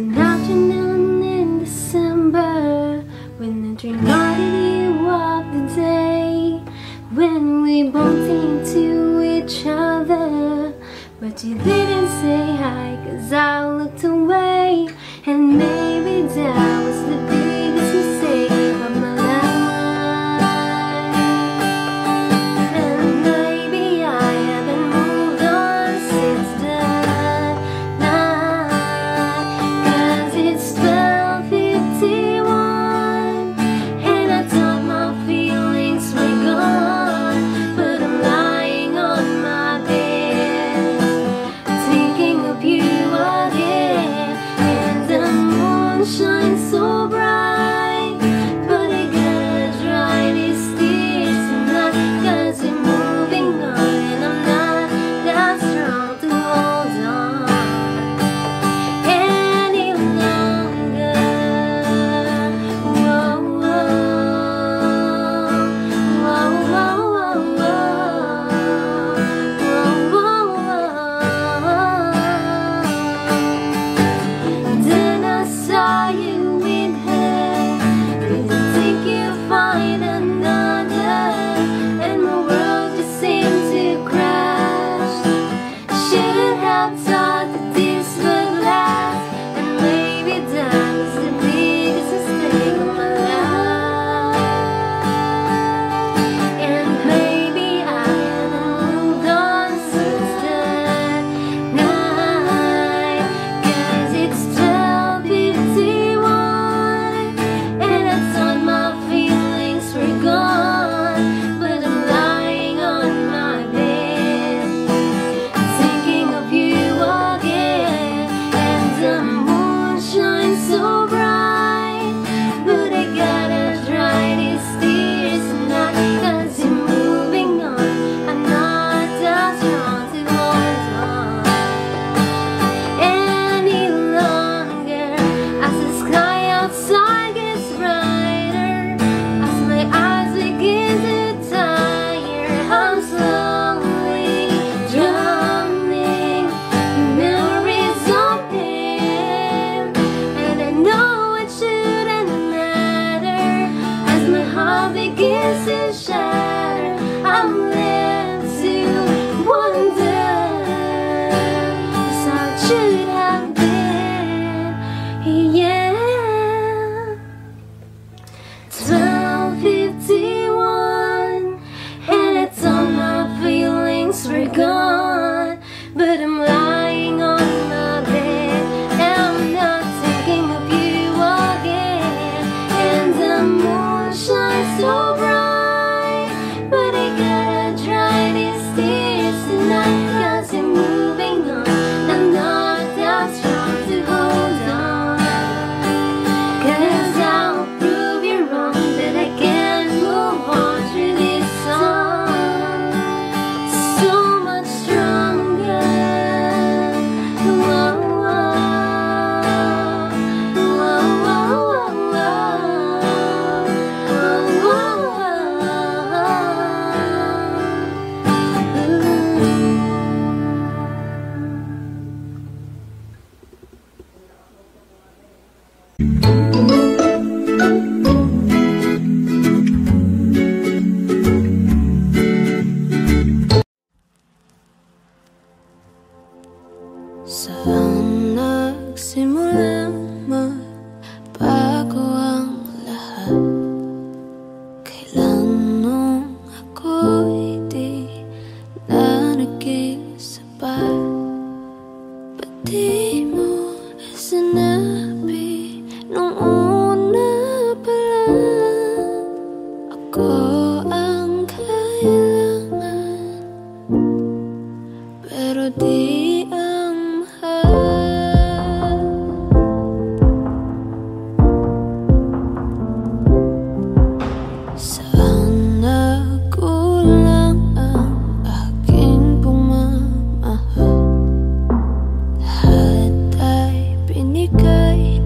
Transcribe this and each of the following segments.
an afternoon in December, when the dreamality of the day, when we bumped into each other, but you didn't say hi, 'cause I looked away. And maybe that was the biggest mistake of my life. And maybe I haven't moved on since that night, 'cause it's 12:51 and I thought my feelings were gone, but I'm lying on my bed thinking of you again. And the moon shines so bright, but I gotta dry these tears tonight, 'cause we're moving on and I'm not that strong to hold on any longer. Whoa, whoa, whoa, whoa, whoa, whoa. Then I saw you with her, didn't think you'd find another, and my world just seemed to crash. Shouldn't have thought that this would last, and maybe that was the biggest mistake of my life. And maybe I haven't moved on since that night, 'cause it's 12:51 and I thought my feelings were gone, but I'm lying on my bed thinking of you again. And the moon shines so bright, but I gotta dry these tears tonight, 'cause you're moving on. I'm not that strong to hold on any longer. As the sky outside gets brighter, as my eyes begin to tire, I'm slowly drowning in memories of him. And I know it shouldn't matter, as my heart begins to shatter. I'm left to wonder just how it should have been. Yeah. 12:51 and I thought my feelings were gone, but I'm lying on my bed and I'm not thinking of you again. And the moon shines so bright, but I gotta dry these tears tonight, 'cause I'm moving on. I'm not that strong to hold on, 'cause I'll prove you wrong, that I can't move on through this song so much stronger. Whoa, whoa, whoa, whoa, whoa, Saan nagsimula magbago ang lahat? Kailan nung ako'y di na naging sapat? Ba't di mo sinabi nung una pa lang? Ako ang kailangan, pero di ang mahal. Saan nagkulang ang aking pagmamahal? Lahat ay binigay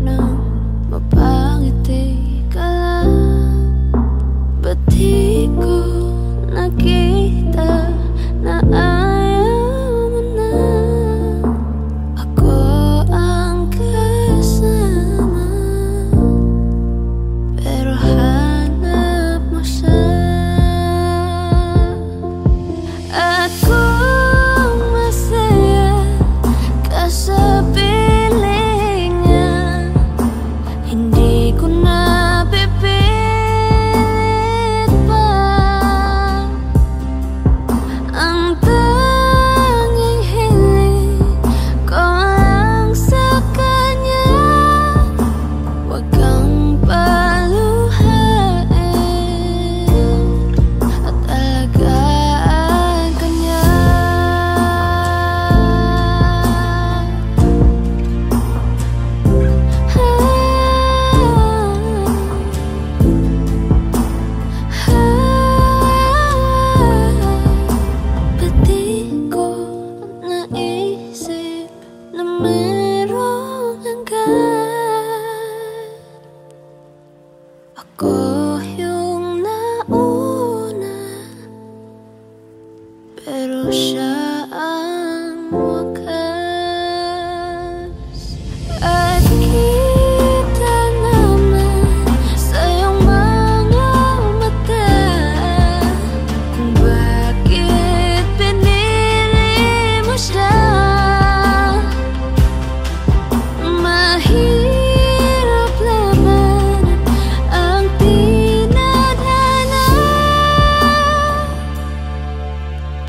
Mahirap labanan ang tinadhana.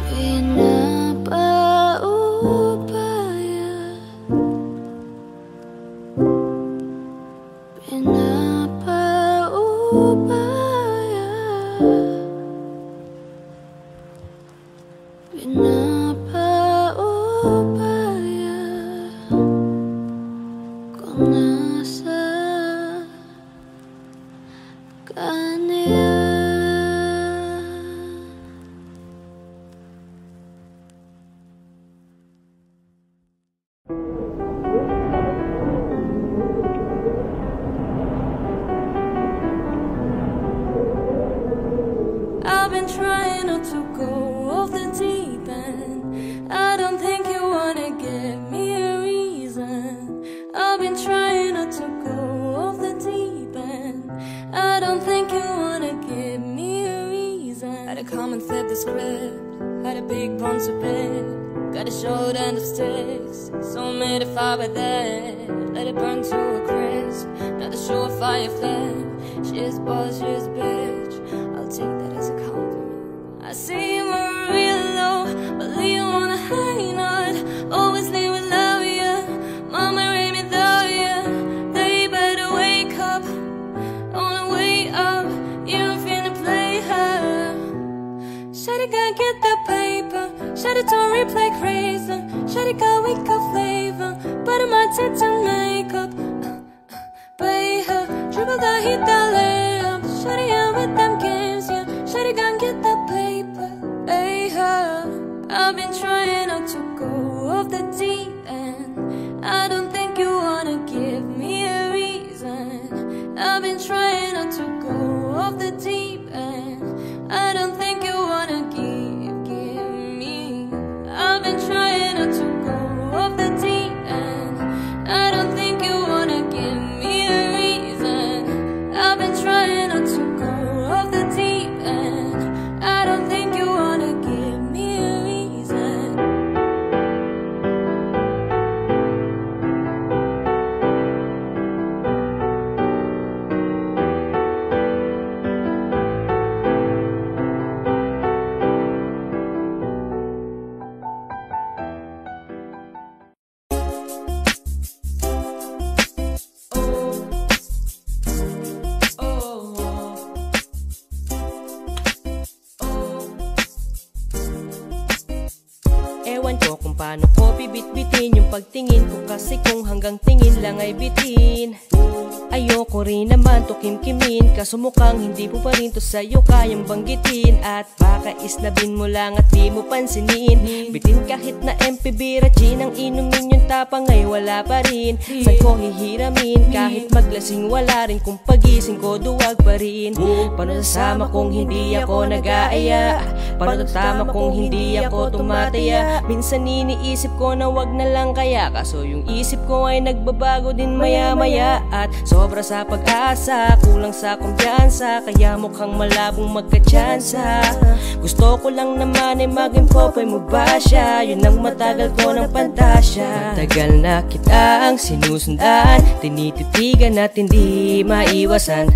Pinapaubaya, pinapaubaya, pinapaubaya. Kung nasa kanya. I've been trying not to go off the deep end. I don't think you wanna give me a reason. I've been trying not to go off the deep end. I don't think you wanna give me a reason. Had to come and flip the script. Had a big bunch of bed. Got a short end of sticks. So made a fire by that. Let it burn to a crisp. Not a surefire flame. She's boss, she's bitch. I'll take that as a compliment. I see you were real low, but leave you on a high note. Always leave with love, yeah. Mama raised me though, yeah. They better wake up, on the way up. You don't finna play her. Shawty gotta get the paper. Shawty don't replay crazy. Shawty got wake up flavor. Butter my tits and makeup. Pay her, dribble the heat, the layup. Shawty out with them games, yeah. Shawty gon' get the paper, pay her. I've been trying not to go off the deep end. I don't think you wanna give me a reason. I've been trying not to go off the deep end. I don't think you wanna give me. I've been trying not to go off the deep end. I don't think you wanna give me a reason. I've been trying not to go off the deep end. I don't think you wanna give me a reason. Ewan ko kung paano ko bibit-bitin yung pagtingin ko, kasi kung hanggang tingin lang ay bitin. Ayoko rin naman to kimkimin, kaso mukhang hindi mo pa rin to sa'yo kayang banggitin. At baka isnabin mo lang at di mo pansinin. Bitin kahit na MPB Rachin ang inumin, yung tapang ay wala pa rin. Saan ko hihiramin kahit maglasing, wala rin kung pagising ko duwag pa rin. Paano sasama kung hindi ako nag-aaya? Paano tatama kung hindi ako tumataya? Minsan iniisip ko na wag na lang kaya, kaso yung isip ko ay nagbabago din maya-maya. At sobra sa pag-asa, kulang sa kumpiyansa, kaya mukhang malabong magkatsansa. Gusto ko lang naman ay maging popoy mo ba siya? Yun ang matagal ko ng pantasya. Tagal na kitang sinusundan, tinititigan at hindi maiwasan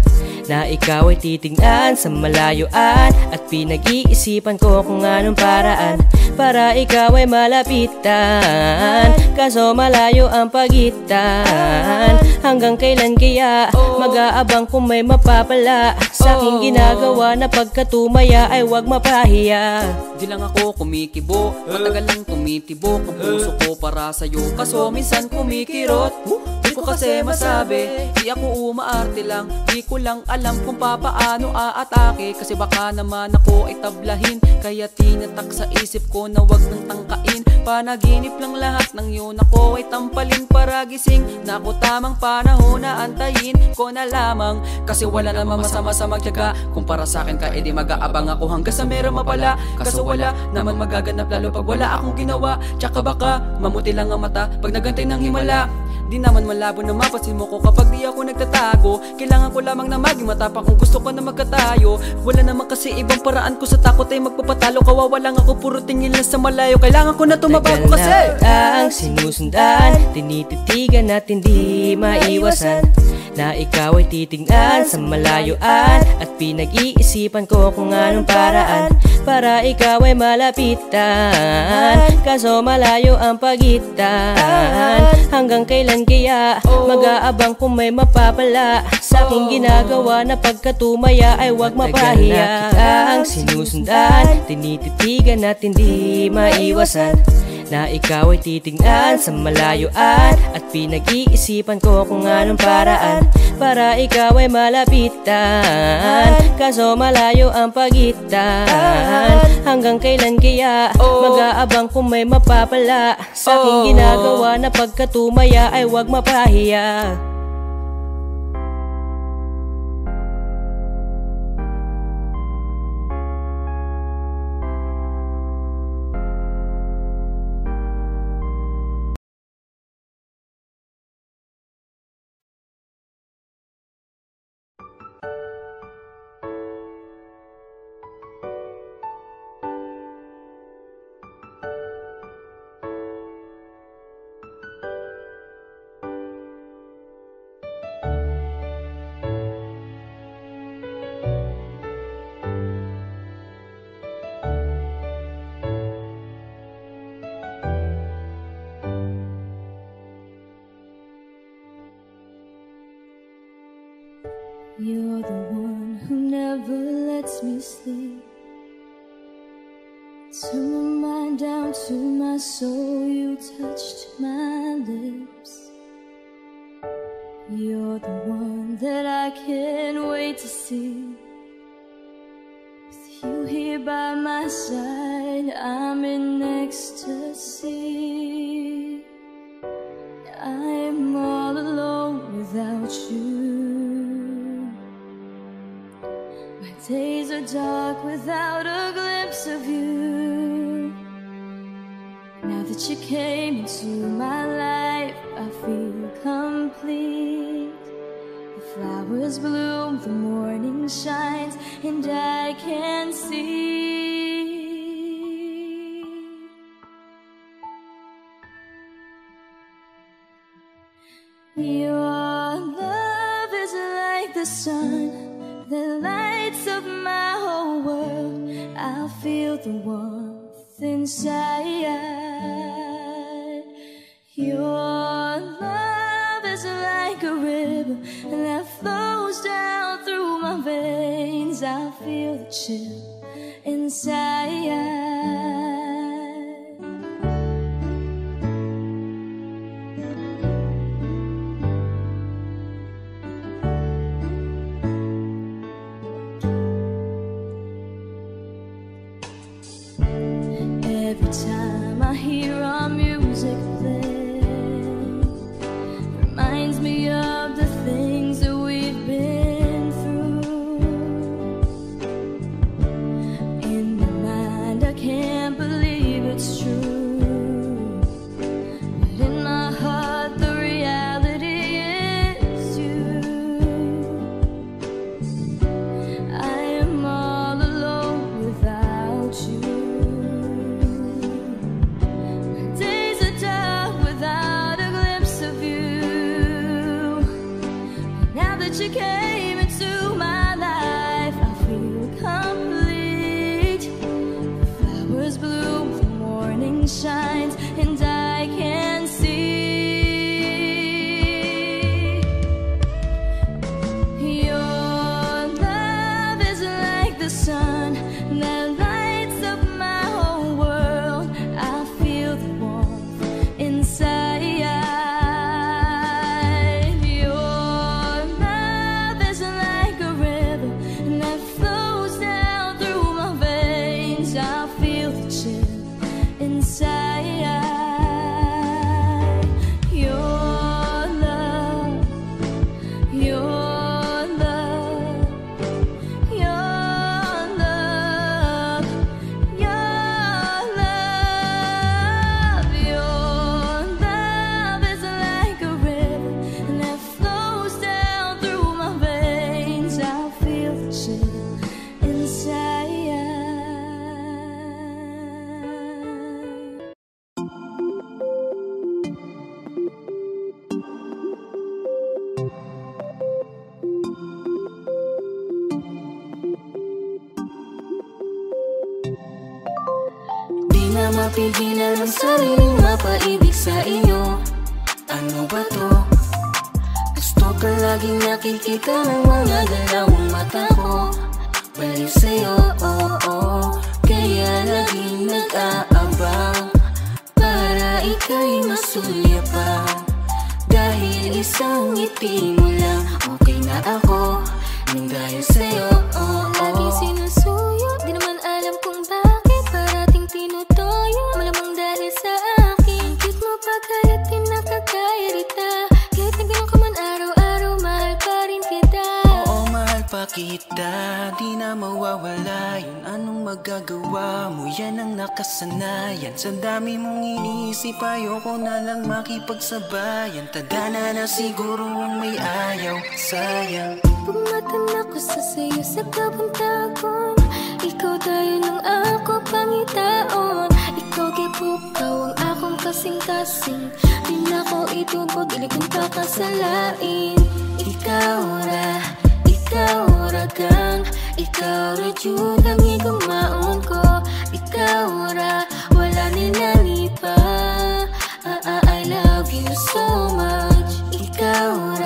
na ikaw ay titignan sa malayuan. At pinag-iisipan ko kung anong paraan para ikaw ay malapitan, kaso malayo ang pagitan. Hanggang kailan kaya mag-aabang kung may mapapala sa aking ginagawa, na pagkatumaya ay wag mapahiya. Di lang ako kumikibo, matagal lang tumitibok ang puso ko para sa'yo, kaso minsan kumikirot. Di ko kasi masabi, di ako umaarte lang, di ko lang alam kung papaano aatake, kasi baka naman ako ay tablahin. Kaya tinatak sa isip ko na wag nang tangkain. Panaginip lang lahat ng yun, ako ay tampalin para gising. Na ako tamang panahon na antayin ko na lamang, kasi wala namang masama sa magtiyaga. Kung para sa akin ka, edi mag-aabang ako hanggang sa meron mapala. Kaso wala naman magaganap, lalo pag wala akong ginawa. Tsaka baka mamuti lang ang mata pag nagantay ng himala. Di naman malabo na mapasin mo ko kapag di ako nagtatago. Kailangan ko lamang na maging matapang kung gusto ko na magkatayo. Wala naman kasi ibang paraan ko sa takot ay magpapatalo. Kawawa lang ako, puro tingin lang sa malayo. Kailangan ko na tumabago kasi ang sinusundan, tinititigan at hindi maiwasan na ikaw ay titignan sa malayuan. At pinag-iisipan ko kung anong paraan para ikaw ay malapitan. Kaso malayo ang pagitan. Hanggang kailan kaya mag-aabang kung may mapapala sa aking ginagawa na pagkatumaya ay wag mapahiya. Ang sinusundan, tinititigan at hindi maiwasan na ikaw ay titignan sa malayuan. At pinag-iisipan ko kung anong paraan para ikaw ay malapitan. Kaso malayo ang pagitan. Hanggang kailan kaya mag-aabang kung may mapapala sa aking ginagawa na pagkatumaya ay wag mapahiya. You're the one who never lets me sleep. Turn my mind down to my soul, you touched my lips. You're the one that I can't wait to see. With you here by my side, I'm in ecstasy. I'm all alone without you. My days are dark without a glimpse of you. Now that you came into my life, I feel complete. The flowers bloom, the morning shines, and I can see. Your love is like the sun that lights up my whole world. I feel the warmth inside. Your love is like a river that flows down through my veins. I feel the chill inside. Every time I hear our music play, reminds me of the things that we've been through. In my mind I can't believe it's true, but in my heart the reality is you. I am all alone without you. You came into my life, I feel complete. The flowers bloom, the morning shines, and I can see. Your love is like the sun that lights up my whole world. I feel the warmth inside. mapigilan ang sariling mapaibig sa iyo. Ano ba to? Gusto ka laging nakikita ng mga galawang mata ko. Baliw sa'yo, kaya laging nag-aabang para ika'y masulyapan. Dahil isang ngiti mo lang, okay na ako nang dahil sa'yo. Laging sinusuyo, di naman alam kung bakit parating tinutoyo. Malamang dahil sa akin, ang cute mo pagkalit di nakakairita. Kahit na ganun ka man araw-araw, mahal pa rin kita. Oo, mahal pa kita, di na mawawala yun. Anong magagawa mo, yan ang nakasanayan. Sa dami mong iniisip, ayoko na lang makipagsabayan. Tadhana na siguro ang may ayaw, sayang. Pagmatan ako sa sayo sa kapuntagon, ikaw tayo ng ako pangitaon. Ikaw kipukaw ang akong kasing-kasing, di na ko itubod, ilig kong pakasalain. Ikaw ra gang, ikaw ra jud ang igumaon ko. Ikaw ra, wala nilalit pa. I love you so much. Ikaw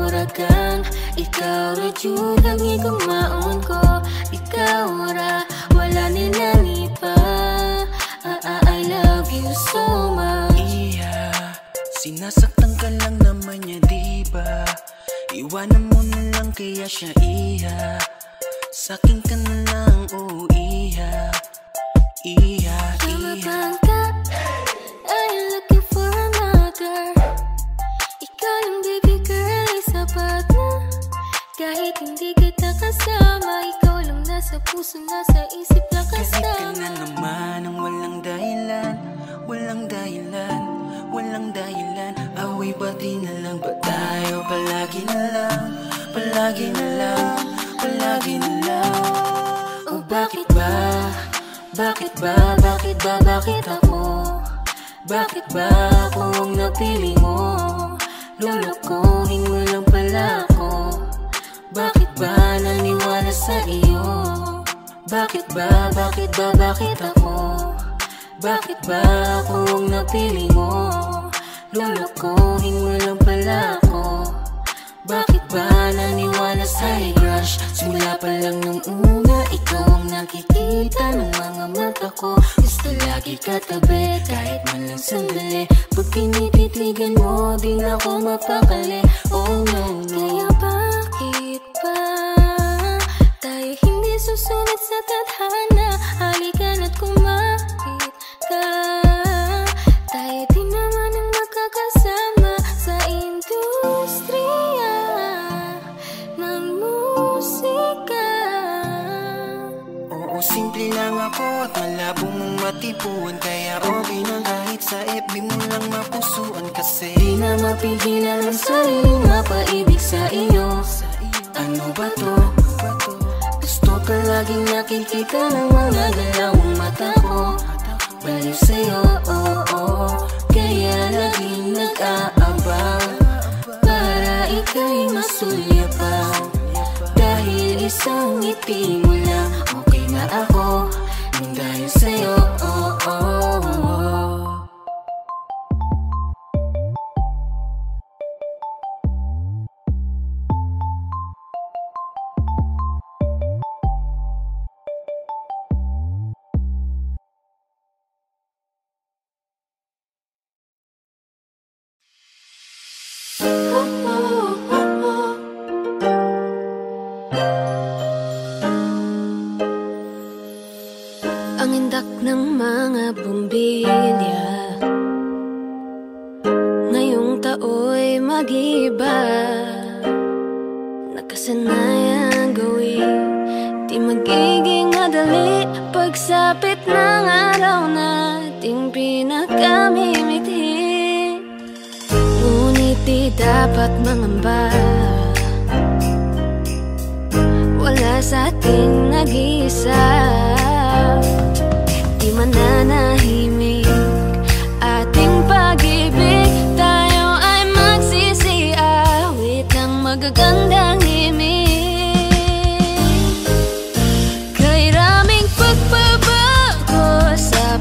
ra gang, ikaw ra jud ang igumaon ko. Ikaw ra, wala nilalit pa. I love you so much. Sinasaktan ka lang naman niya, diba? Iwanan mo na lang kaya siya, sakin ka na lang, Tama bang ka? Are you looking for another? Ikaw lang baby girl ay sapat na. Kahit hindi kita kasama, ikaw lang nasa puso, nasa isip lang Kahit ka kasama. na naman ang walang dahilan, walang dahilan. Away pati na lang ba tayo? Palagi na lang. Oh bakit ba? Bakit ako? Bakit ba ako ang napili mo? Lulukuhin mo lang pala ako. Bakit ba naniwala sa iyo? Bakit ako? Bakit ba ako ang napili mo? Lulukuhin mo lang pala ako. Bakit ba naniwala sa'y crush? Simula pa lang nung una, ikaw ang nakikita ng mga mata ko. Gusto lagi katabi, kahit man lang sandali. Pag tinititigan mo, di na ako mapakali. Oh no. Kaya bakit ba tayo hindi susunod sa tadhana? Halika na't kumapit ka. Tayo din naman ang magkakasama sa industriya ng musika. Oo, simple lang ako at malabo mong matipuan. Kaya okay na kahit sa FB mo lang mapusuan. Kasi di na mapigilan ang sariling mapaibig sa iyo. Ano ba to? Gusto ka laging nakikita ng mga galawang mata ko. Baliw sa'yo, kaya laging nag-aabang para ika'y masulyapan. Dahil isang ngiti mo lang, okay na ako nang dahil sa'yo. Ang indak ng mga bumbilya ngayong tao'y mag-iba. Nakasanayang gawin, di magiging madali. Pagsapit ng araw nating pinakamimiti, ngunit di dapat mangamba. Wala sa ating nag-iisa, di mananahimik ating pag-ibig. Tayo ay magsisiawit ng magagandang himig. Kay raming pagbabago sa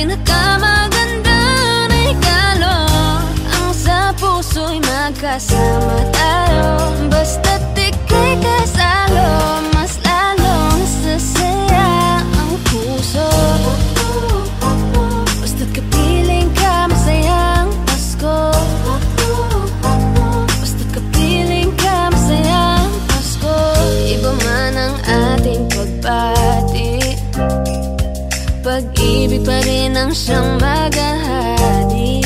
pinakamagandang regalo. Ang sa puso'y magkasama tayo. Basta't ika'y kasalo, mas lalong sasaya ang puso. Basta't kapiling ka, masayang Pasko. Basta't kapiling ka, masayang Pasko. Iba man ang ating pagbati, pag-ibig pa rin ang siyang maghahari.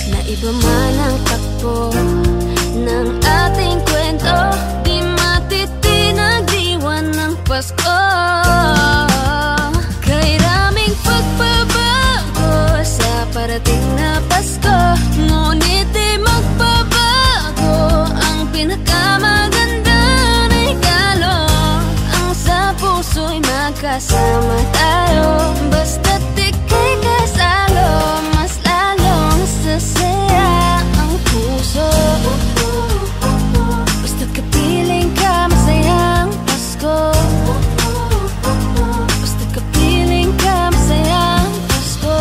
Na iba man ang takbo ng ating kwento, di matitinagdiwan ng Pasko. Kay raming pagbabago sa parating na Pasko, ngunit di magbabago ang pinakamagandang regalo. Ang sa puso'y magkasama tayo. Basta't ika'y kasalo, mas lalong sasaya ang puso. Basta't kapiling ka, masayang Pasko. Basta't kapiling ka, masayang Pasko.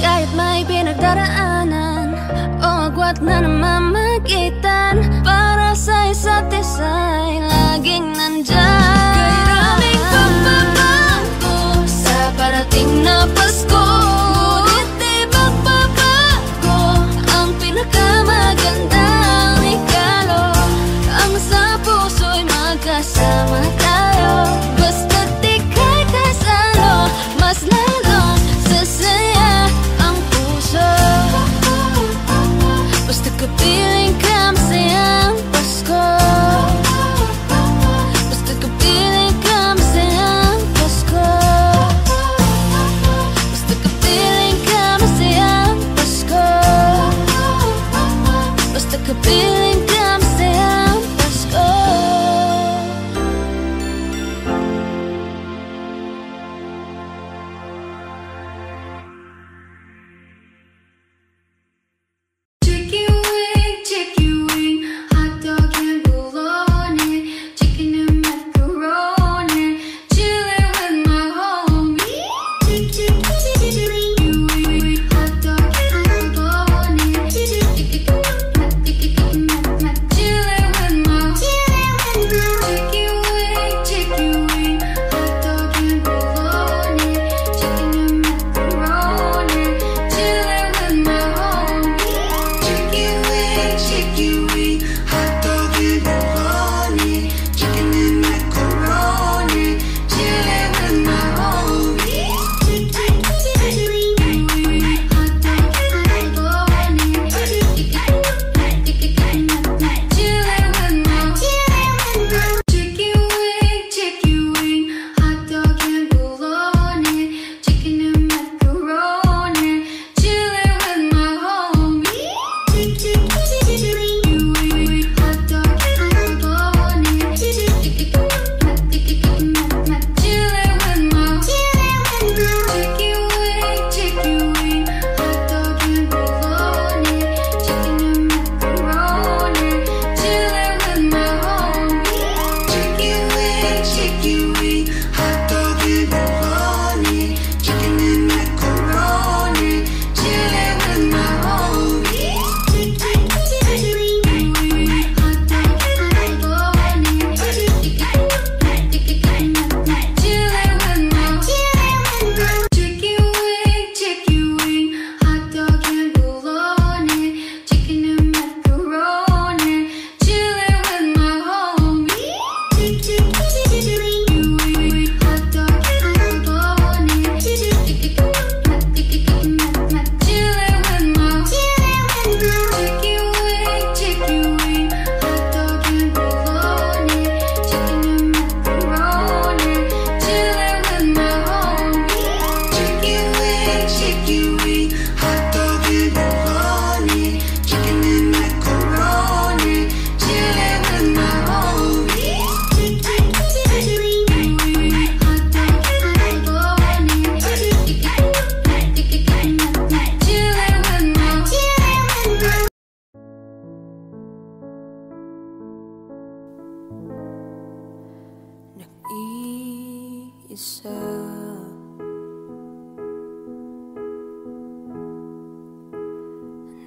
Kahit may pinagdaraanan o agwat na namamagitan, para sa isa't isa'y laging nandyan. Kay raming pagbabago sa parating na Pasko, ngunit di magbabago ang pinakamagandang regalo. Ang sa puso'y magkasama tayo. Basta't ika'y kasalo, mas lalong sasaya ang puso. Basta't kapiling ka, masayang Pasko. Basta't kapiling ka, masayang Pasko. Basta't kapiling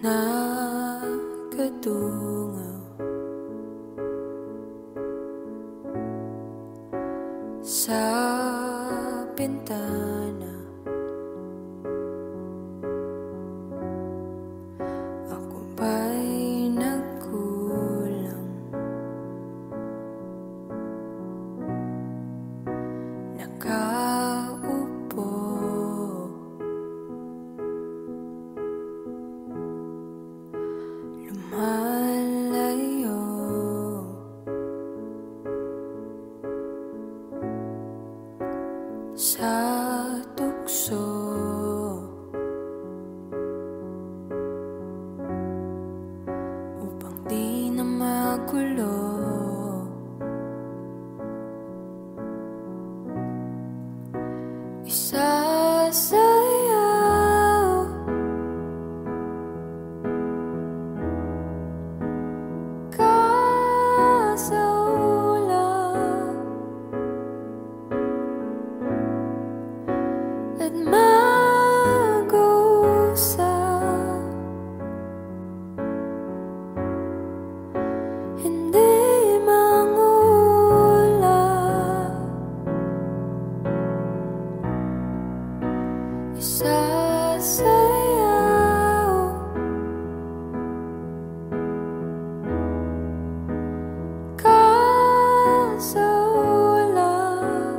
Nakatungaw sa bintana, ako ba'y nagkulang? Nakaupo lumalayo sa tukso, upang di na magulo. Isasayaw ka sa ulap at mag-usap, hindi mangulap. Isasayaw ka sa ulap,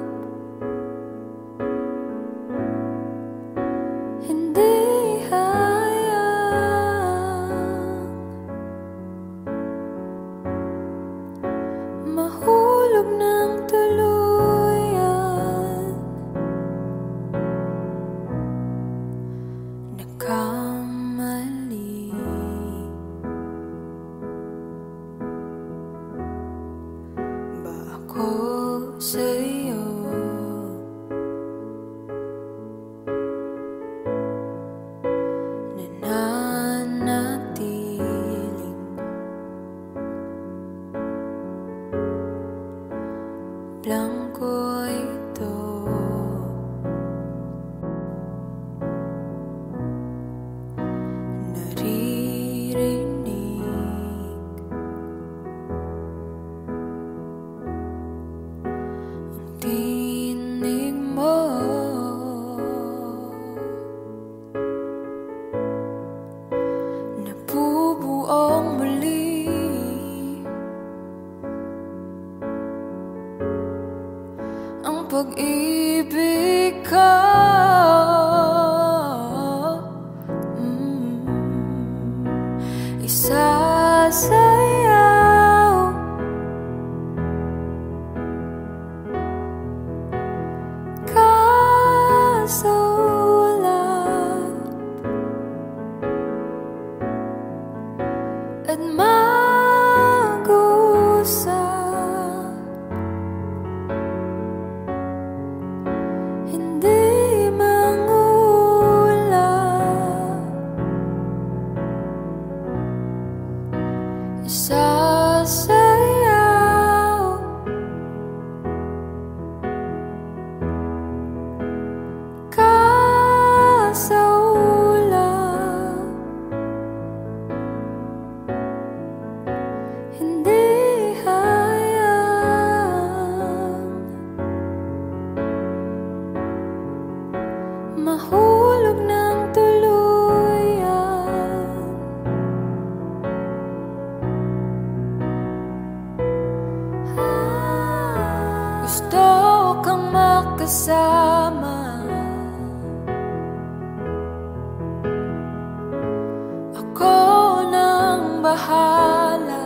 hindi hayang mahulog ng tuluyan. Nagkamali ba ako sa'yo? Nananatiling blanko ito. Naririnig ang tinig mo, nabubuong muli ang pag-ibig ko. Isasayaw ka sa ulap at mag-usap, hindi mangulap. Isasayaw ka sa ulap, hindi hayang mahulog ng tuluyan. Gusto kang makasama, ako nang bahala.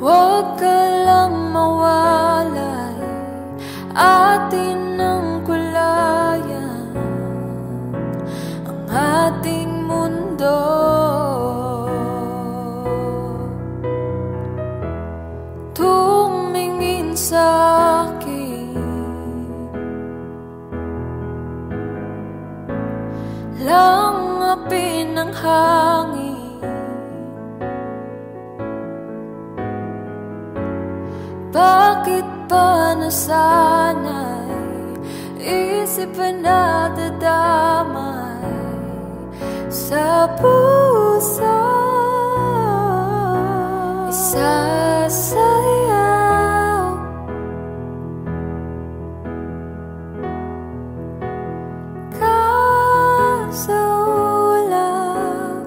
Huwag ka lang mawalay, atin ang kulayan ang ating mundo. Tumingin sa'kin, langapin ang hangin, bakit pa nasanay isip na dadaan? sa puso isasayaw. Kaso lang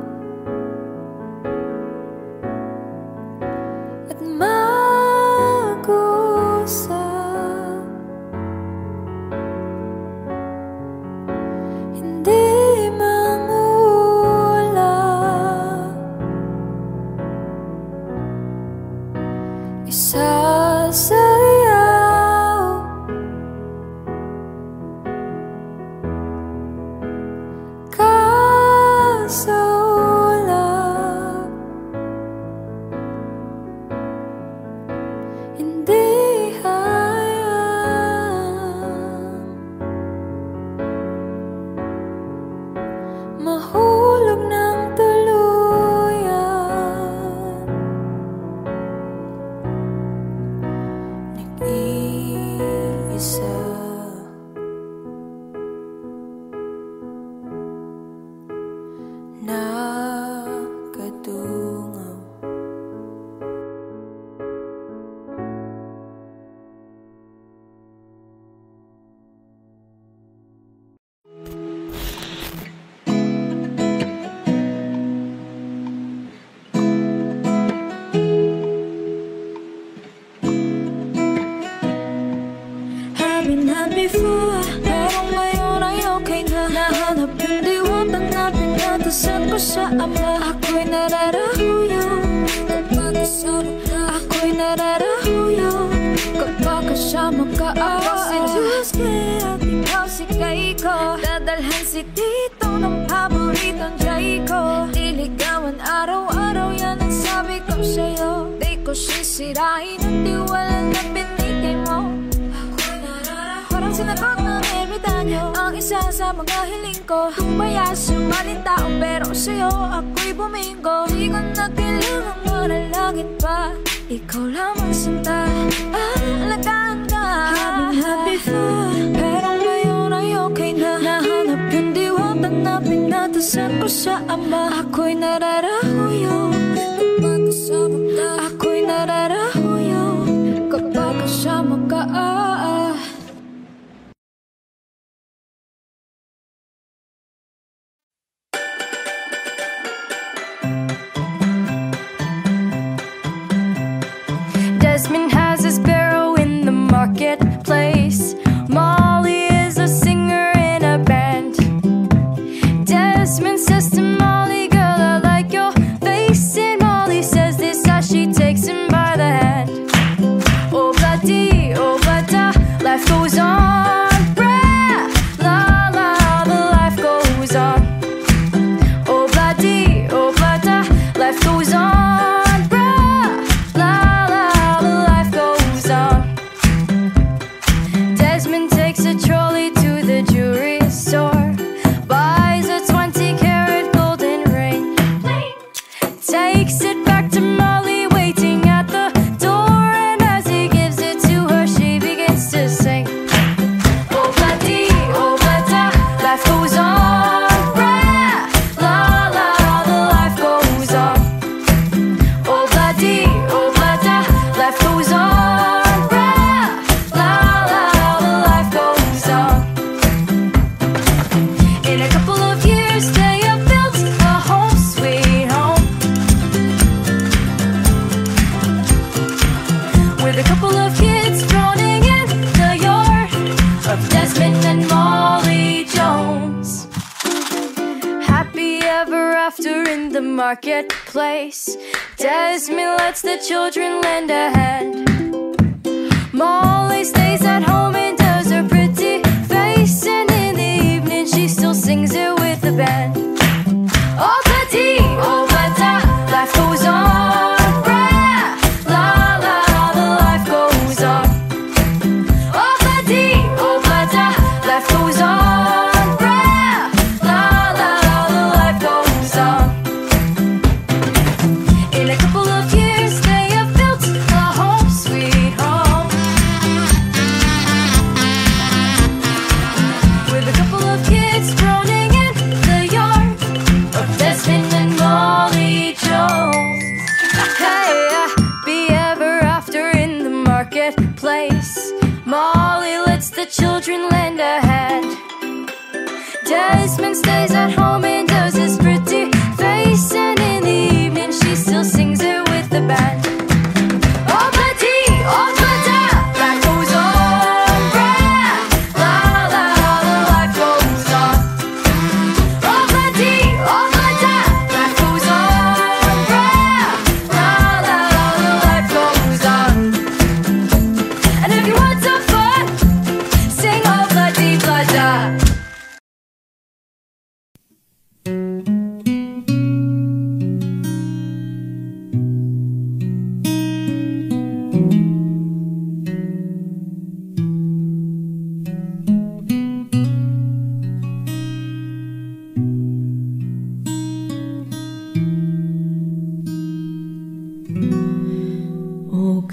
at mag-usap, hindi mangulap, isasayaw. Kaso lang hindi hayang mahulog ng tuluyan. Nag-iisa nakadungaw. I've been had before, pero ngayon ay okay na. Nahanap yung diwata na pinatasan ko sa ama. Ako'y nararahuyo kapag kasama ka. Ako'y nararahuyo kapag kasama ka. Ako si Diyos kaya ikaw si Kay ko. Dadalhan si Tito ng paboritong Jay ko. Liligawan araw-araw, yan ang sabi ko sa'yo. Di ko sisirain ang tiwala na binigay mo. Parang sinabak ng ermitanyo ang isa sa mga hiling ko. Tumaya sumaling tao pero sa'yo ako'y bumingo. Di ko na kailangang manalangin pa, ikaw lang ang sinta at alagaan ka. I've been had before, pero ngayon ay okay na. Nahanap yung diwata na pinatasan ko sa ama. Ako'y nararahuyo kapag kasama ka. Ako'y nararahuyo kapag kasama ka. Desmond has his barrow in the marketplace. Molly is a singer in a band. Desmond says to Molly, girl, I like your face. And Molly says this as she takes him by the hand. Oh, bloody, oh, bloody, life goes on. Bra, la, la, the life goes on. Oh, bloody, life goes on. Marketplace. Desmond lets the children lend a hand. Molly stays at home and does her pretty face, and in the evening she still sings it with the band. Oh, bloody, life goes on. Bra, la, la, the life goes on. Oh, bloody, life goes on. Bra, la, la, the life goes on. In a couple of years they have built a home sweet home. lets the children lend a hand. Desmond stays at home and does his pretty face, and in the evening she still sings it with the band.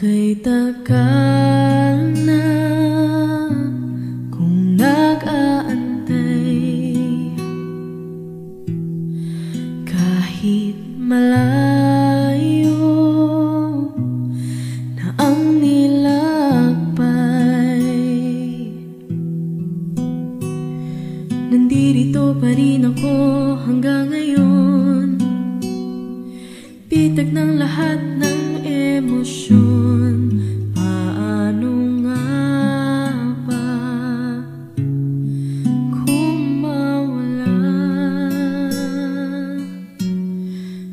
Okay, tagal na kung nag-aantay, kahit malayo na ang nilakbay. Nandito pa rin ako hanggang ngayon, bitag ng lahat ng emosyon. Paano nga ba kung mawala?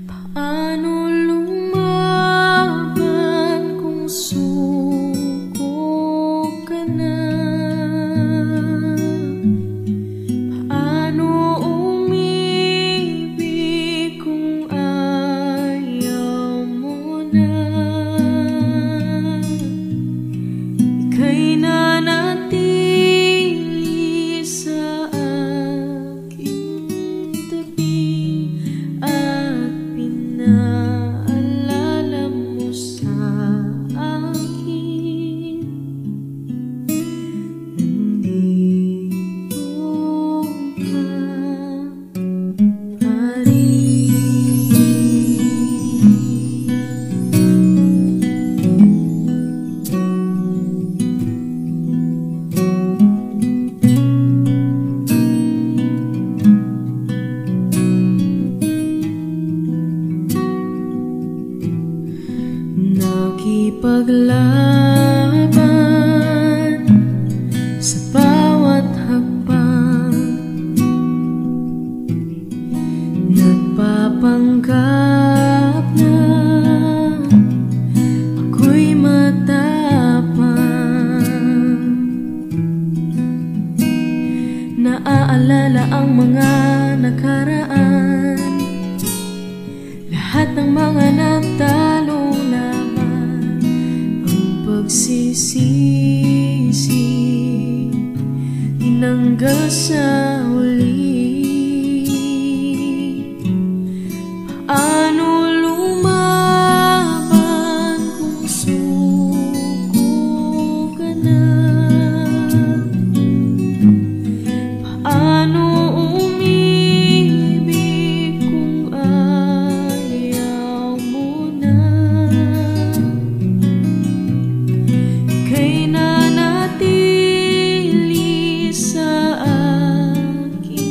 Paano lumaban kung suko ka na? Paano umibig kung ayaw mo na? Ika'y nanatili sa aking tabi at pinaalala mo sa akin, nandito ka pa rin. Nakipaglaban sa bawat hakbang, nagpapanggap na ako'y matapang. Naaalala ang mga nakaraan, lahat ng mga natalo laban, ang pagsisisi tinanggal sa huli. Paano lumaban kung suko ka na? Paano umibig kung ayaw mo na? Ika'y nanatili sa akin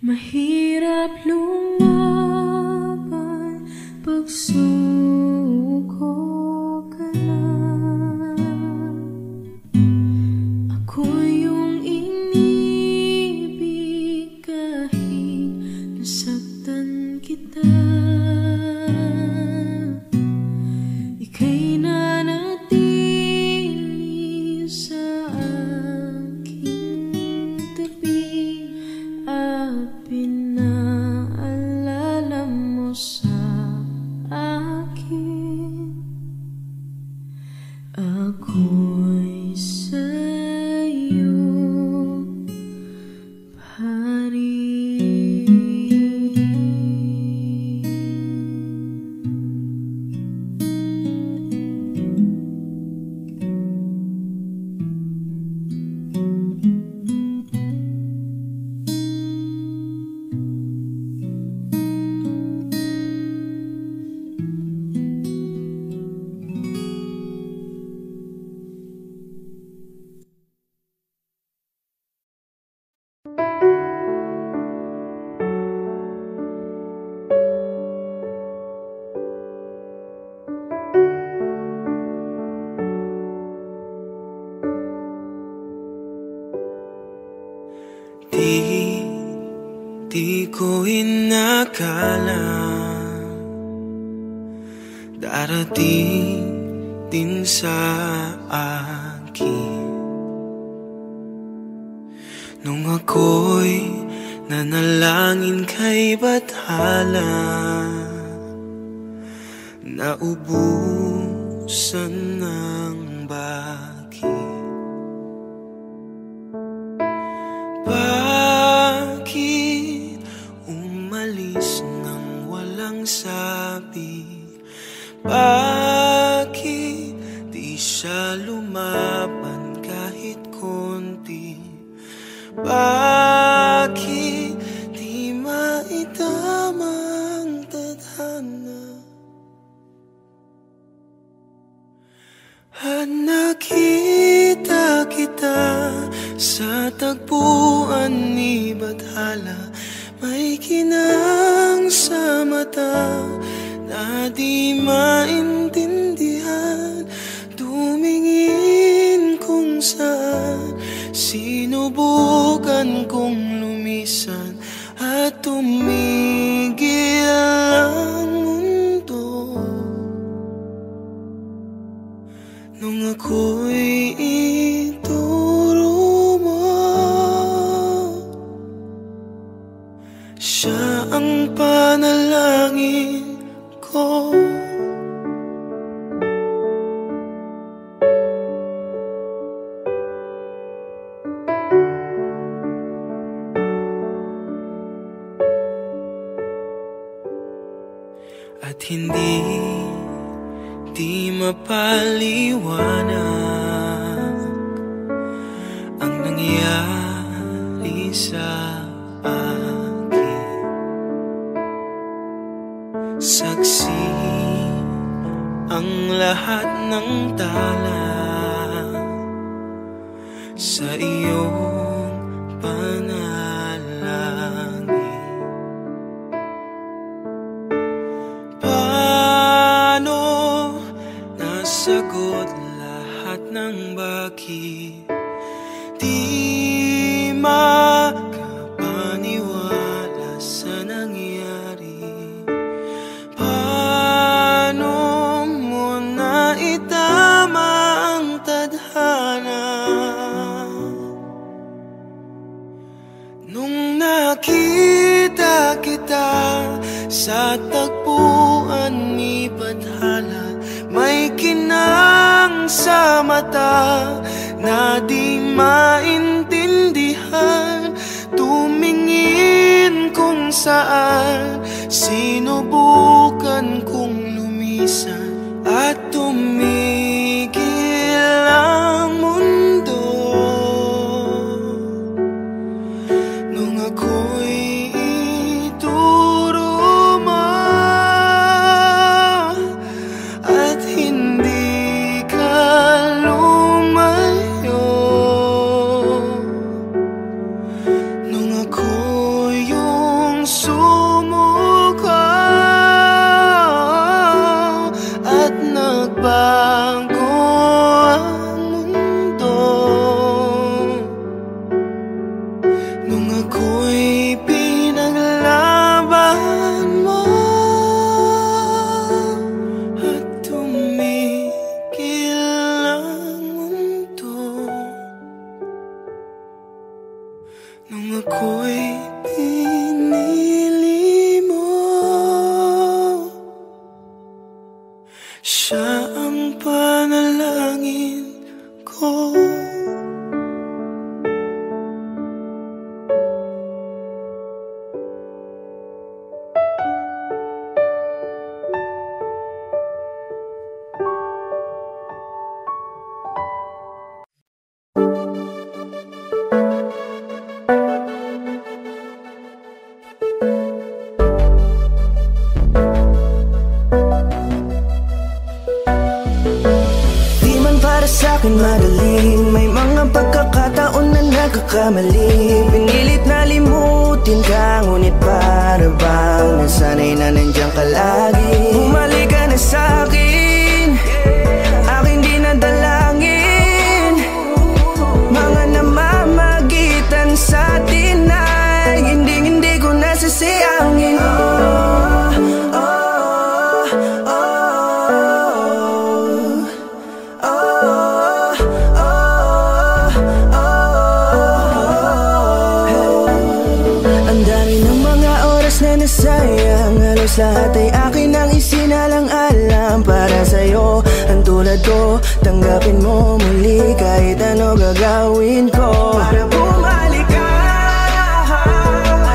Mahirap lumaban pag suko ka na. Ako yung inibig kahit nasaktan kita. Ika'y nanatili sa aking tabi at pinaalala mo sa akin ako'y sa'yo pa rin. Di ko inakala darating din sa akin nung ako'y nanalangin kay Bathala, naubusan ng bakit. Bakit umalis nang walang sabi? Bakit di siya lumaban kahit konti? Bakit di maitama ang tadhana? At nakita kita sa tagpuan ni Bathala, may kinang sa mata na di maintindihan. Tumingin kung saan, sinubukan kong lumisan at tumigil ang mundo. Nung ako'y ituro mo, siya ang panalangin ko. At hindi mapaliwanag ang nangyari sa akin. Saksi ang lahat ng tala sa iyong panalangin. Paano nasagot lahat ng bakit? Di makapaniwala sa nangyari. Paano mo naitama ang tadhana? Nung nakita kita sa tagpuan ni Bathala, may kinang sa mata na di maintindihan. Tumingin kung saan, sinubukan kong lumisan at tumigil ang mundo. Nung ako'y ituro mo at hindi ka lumayo, nung ako'y ako'y pinaglaban mo at tumigil ang mundo nung ako'y pinili mo. Siya ang panalangin ko. Sa'kin madaling may mga pagkakataon na nagkakamali. Pinilit na limutin ka, ngunit para bang nasanay na nandiyan ka lagi. Bumalik ka na sa'kin, aking di nadalangin. Mga namamagitan sa'tin ay hindi ko nasasayangin. Sayang, halos lahat ay akin ang isinalang-alam para sa'yo. Ang tulad ko, tanggapin mo muli kahit ano gagawin ko para bumalik ka.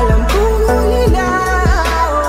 Alam kong ulinaw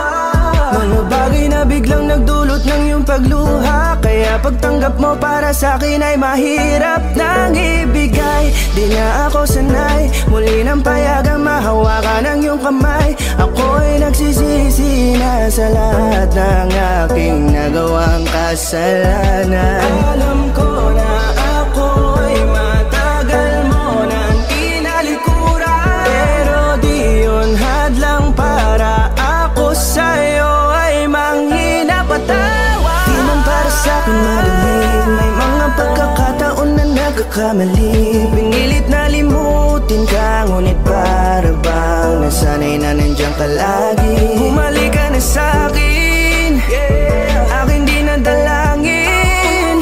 mga bagay na biglang nagdulot ng iyong pagluha. Kaya pagtanggap mo para sa'kin ay mahirap nang ibigay. Di na ako sanay muli ng payagang mahawakan ang iyong kamay. Ako'y nagsisisi na sa lahat ng aking nagawang kasalanan. Alam ko na ako'y matagal mo nang tinalikuran, pero di yun hadlang para ako sa'yo ay manghina patawa. Di man para sa'kin madali, may mga pagkakataon na nagkakamali. Pinilit na limutin ka, ngunit para bang nasanay na nandiyan ka lagi. Bumalik ka na sa'kin, aking di nadalangin.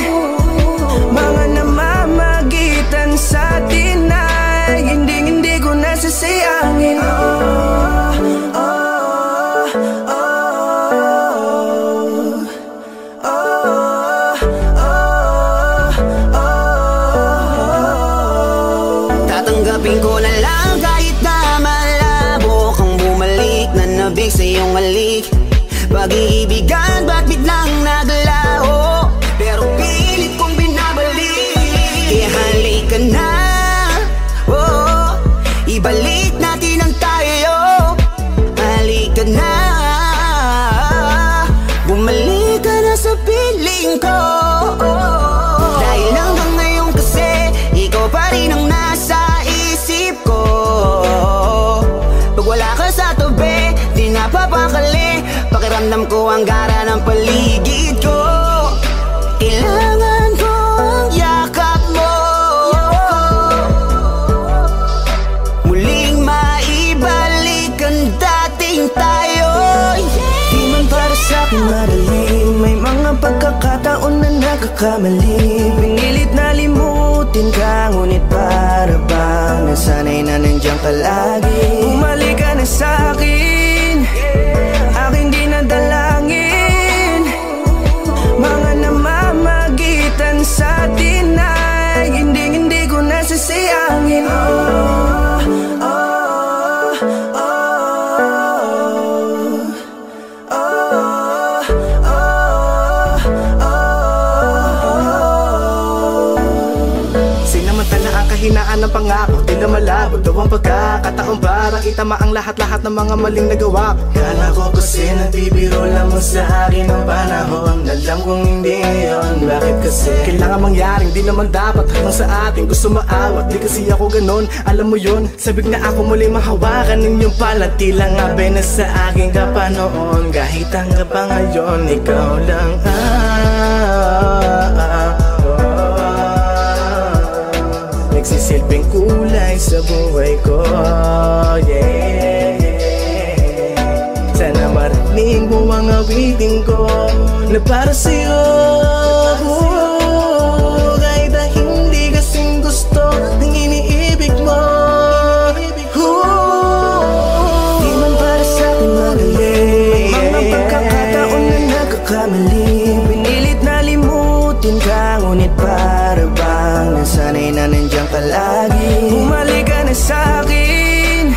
Mga namamagitan sa'tin ay hindi ko nasasayangin. Tatanggapin ko na lang kahit na malabo kang bumalik na nabig sa iyong halik. Pag-iibigan ba't biglang naglaho, pero pilit kong binabalik. Kaya halika na, oh, ibalik natin ang tayo. Halika na, bumalik ka na sa piling ko. Dahil hanggang ngayon kasi ikaw pa rin ang nasa isip ko. Pag wala ka sa tabi, di napapakali. Pakiramdam ko ang gara ng paligid ko. Kailangan ko ang yakap mo, muling maibalik ang dating tayo. Di man para sa'kin madali, may mga pagkakataon na nagkakamali. Pinilit na limutin ka, ngunit para bang nasanay na nandiyan ka lagi. Bumalik ka na sa'kin, aking di nadalangin. Mga namamagitan sa'tin ay hindi ko nasasayangin. Sinamantala ang kahinaan ng pangako, di na malabo daw ang pagkakataon para itama ang lahat-lahat ng mga maling nagawa. Kala ko kasi nabibiro lamang sa akin ang panahon. Alam kong hindi yun, bakit kasi kailangan mangyaring di naman dapat hanggang sa atin gusto maawat. Di kasi ako ganon, alam mo yun. Sabik na ako muli mahawakan ninyong palat. Tila nga na sa akin ka pa noon. Kahit hanggang pa ngayon, ikaw lang nagsisilbing kulay sa buhay ko, yeah. awitin ko na para sa'yo. Kahit na hindi kasing gusto ng iniibig mo, di man para sa'kin magaling. Mga pagkakataon na nagkakamali, pinilit na limutin ka, ngunit para bang nasanay na nandiyan ka lagi. Bumalik ka na sa'kin,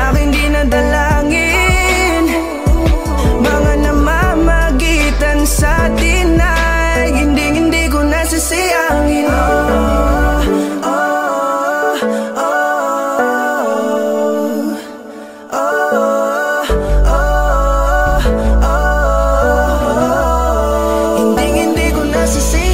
aking di nadalangin. Mga namamagitan sa atin ay hindi ko nasasayangin. Hindi ko nasasayangin.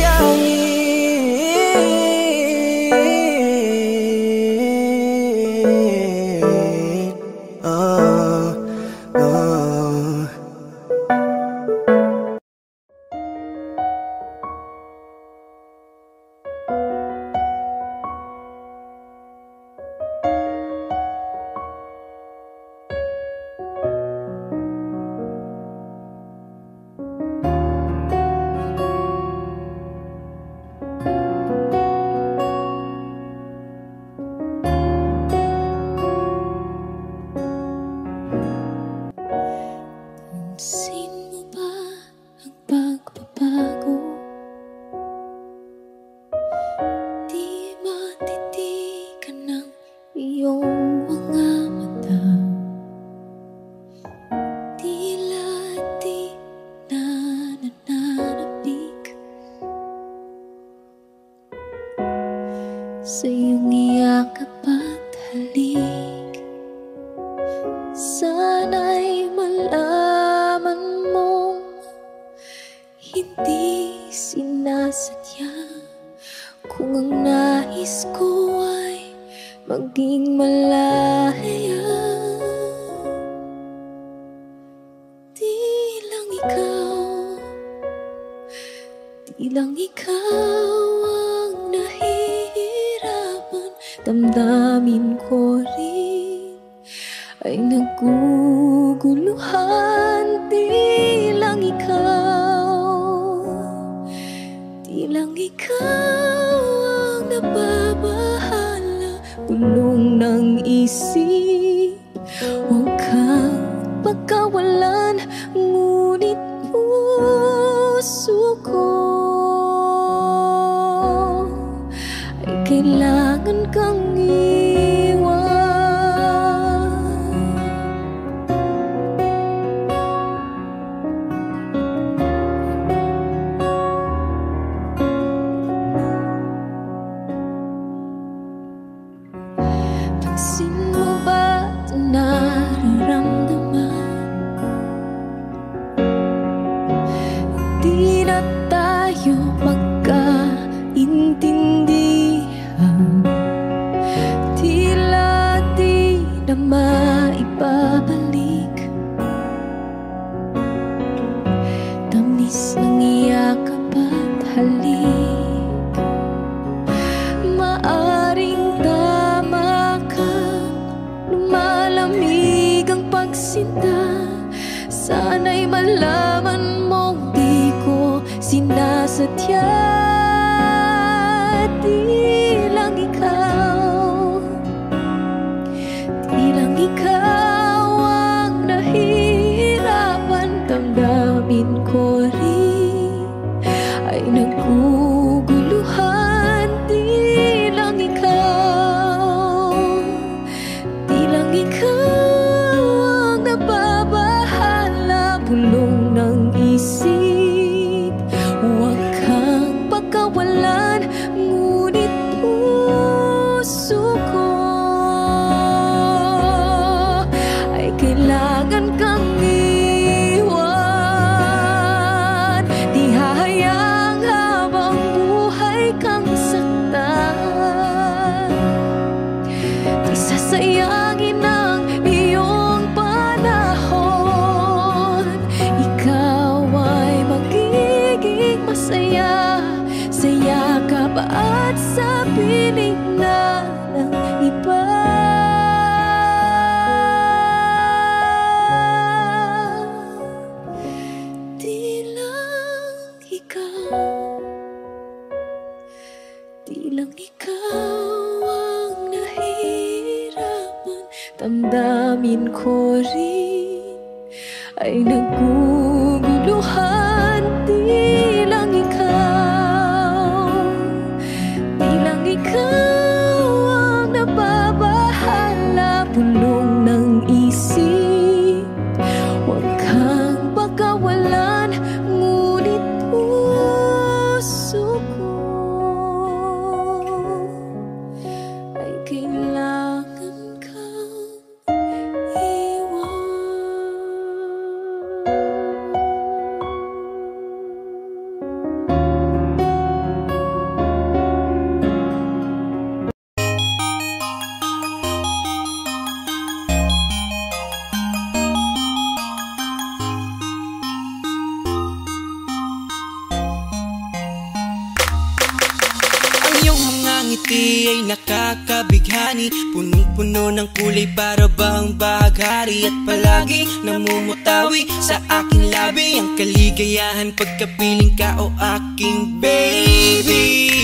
Pansin mo ba ang pagbabago? Di matitigan ng iyong mga mata. Tila di na nananabik sa iyong iyakap at halik. Sana'y malaman mong hindi sinasadya, kung ang nais ko ay maging malaya. Di lang ikaw ang nahihirapan, damdamin ko rin ay naguguluhan. Di lang ikaw ang nababahala, bulong ng isip. Huwag kang pagkawalan, ngunit puso ko ay kailangan kang iwan. Pansin mo ba ito nararamdaman? Di na tayo magkaintindihan, tila di na maibabalik. Tamis ng iyakap at halik, maaring tama ka, lumalamig ang pagsinta. Sana'y malaman mong di ko sinasadya. Di lang ikaw ang nahihirapan, damdamin ko rin ay naguguluhan. Di lang ikaw ang nababahala, bulong ng isip. Huwag kang ko rin ay naguguluhan. Di lang ikaw ang nababahala. Pulong ng isip, huwag kang pagkawalan, ngunit puso ko ay kailangan kang iwan. ngiti ay nakakabighani, punong-puno ng kulay para bang bahaghari. At palagi namumutawi sa aking labi ang kaligayahan pagkapiling ka o aking baby.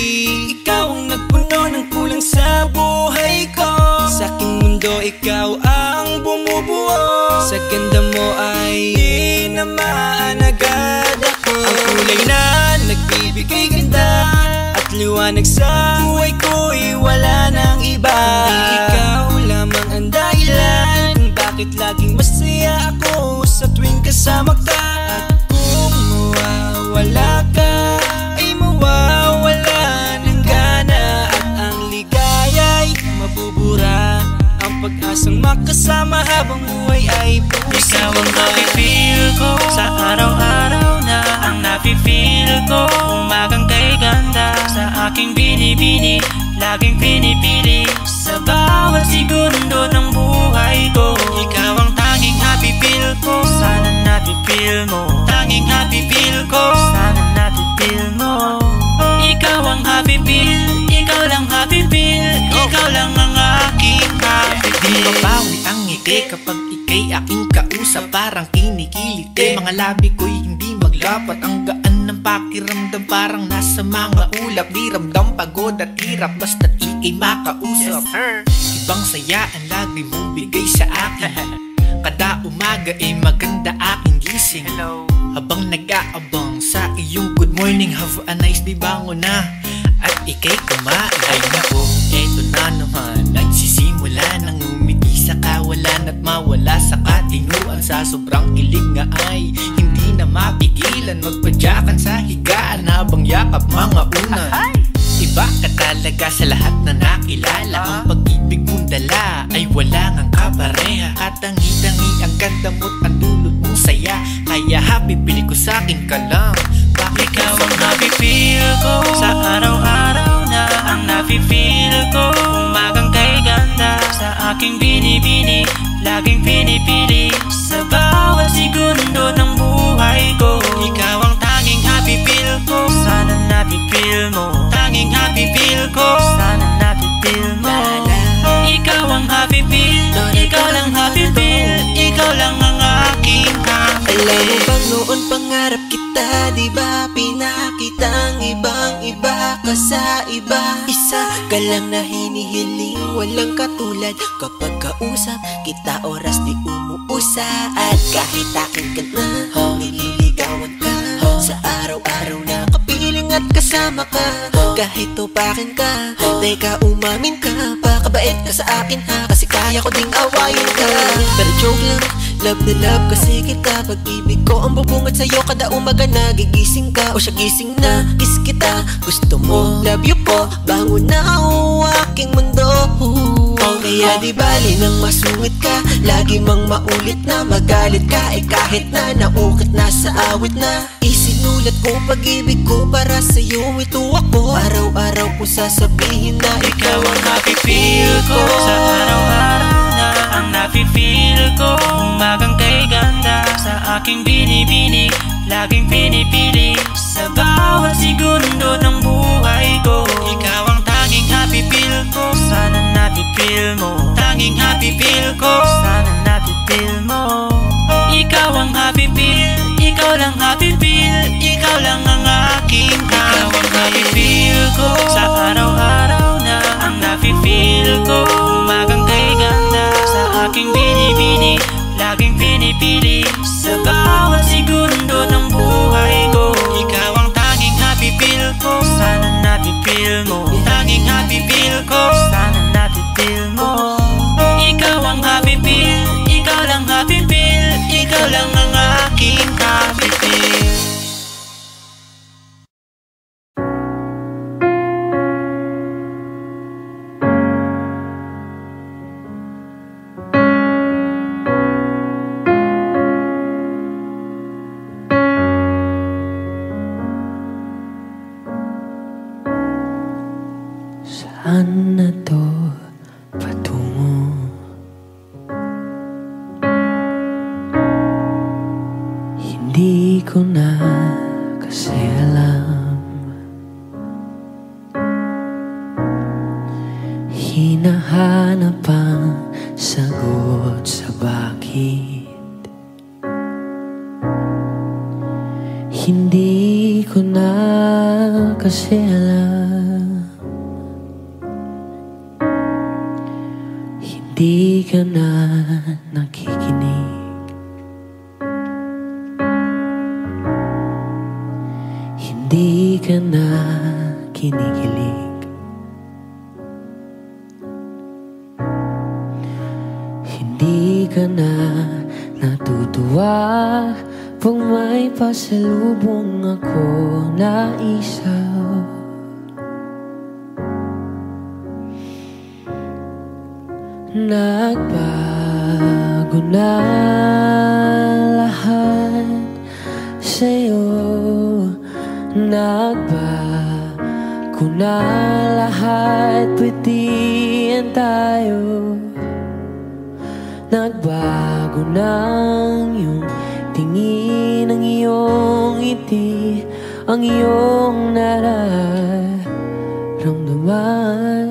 Ikaw ang nagpuno ng kulang sa buhay ko, sa aking mundo ikaw ang bumubuo. Sa ganda mo ay di na maanagad ako. Ang kulay na nagbibigay ganda at liwanag sa buhay ko'y wala nang iba. Ikaw lamang ang dahilan kung bakit laging masaya ako sa tuwing kasama ka. At kung mawawala ka ay mawawala ng gana, at ang ligaya'y mabubura. Ang pag-asang makasama habang buhay ay puso. Ikaw ang nafe-feel ko sa araw-araw na ang nafe-feel ko. Umagang kay ganda sa aking binibini, laging pinipili sa bawat segundo ng buhay ko. Ikaw ang tanging happy feel ko, sana nafe-feel mo. Tanging happy feel ko, sana nafe-feel mo. Ikaw ang happy feel, ikaw lang happy feel, ikaw lang ang aking happy feel. Di mabawi ang ngiti kapag ika'y aking kausap, parang kinikiliti. Mga labi ko'y hindi maglapat, ang gaan ng pakiramdam parang nasa mga ulap. Di ramdam pagod at hirap basta't ika'y makausap. Ibang saya ang lagi mong bigay sa akin, kada umaga ay maganda aking gising. Habang nag-aabang sa iyong good morning, have a nice day, bangon na at ika'y kumain. Ay nako, eto na naman, nagsisimula nang umiti sa kawalan at mawala sa katinuan. Sa sobrang kilig nga ay hindi na mapigilan, magpadyakan sa higaan habang yakap mga unan. Iba ka talaga sa lahat na nakilala, ang pag-ibig mong dala ay wala ngang kapareha. At tangi-tangi ang ganda mo't ang dulot mong saya, kaya happy pili ko sa'kin ka lang. Bakit ikaw ang happy feel ko sa araw-araw na ang nafe-feel ko. Umagang kay ganda sa aking binibini, laging pinipili sa bawat segundo ng buhay ko. Ikaw ang tanging happy feel ko, sana nafe-feel mo. Tanging happy feel ko, sana nafe-feel mo. Ikaw ang happy feel, ikaw lang happy feel, ikaw lang ang aking happy feel. Alam mo bang noon pangarap kita, diba? Pinakitang ibang-iba ka sa iba. Isa ka lang na hinihiling, walang katulad. Kapag kausap kita, oras di umuusa. At kahit akin ka na, nililigawan ka sa araw-araw na kapiling at kasama ka. Kahit tupakin ka, teka umamin ka, pakabait ka sa akin ha, kasi kaya ko ding awayin ka. Pero joke lang, love na love kasi kita. Pag-ibig ko ang bubungad sa'yo, kada umaga nagigising ka o siya gising na, kiss kita. Gusto mo, love you po, bangon na ang aking mundo. Kaya di bali nang masungit ka, lagi mang maulit na magalit ka. Eh kahit na naukit na sa awit na, isinulat ko pag-ibig ko para sa'yo, ito ako. Araw-araw ko sasabihin na ikaw ang happy feel ko. Sa araw-araw na ang nafe-feel ko, umagang kay ganda sa aking binibini, laging pinipili sa bawat segundo ng buhay ko. Ikaw ang tanging happy feel ko, sana nafe-feel mo. Tanging happy feel ko, sana nafe-feel mo. Ikaw ang happy feel, ikaw lang happy feel, ikaw lang ang aking happy feel. Ikaw ang happy feel ko sa araw-araw na ang nafe-feel ko, umagang kay ganda sa aking binibini, inhabited. Saan na to patungo? Hindi ko na kasi alam. Hinahanap ang sagot sa bakit. Hindi ko na kasi alam. Di ka na nakikinig. Hindi ka na kinikilig. Hindi ka na natutuwa pag may pasalubong ako na isaw. Nagbago na lahat sa'yo. Nagbago na lahat, pwedihan tayo. Nagbago na ang iyong tingin, ang iyong ngiti, ang iyong nararamdaman.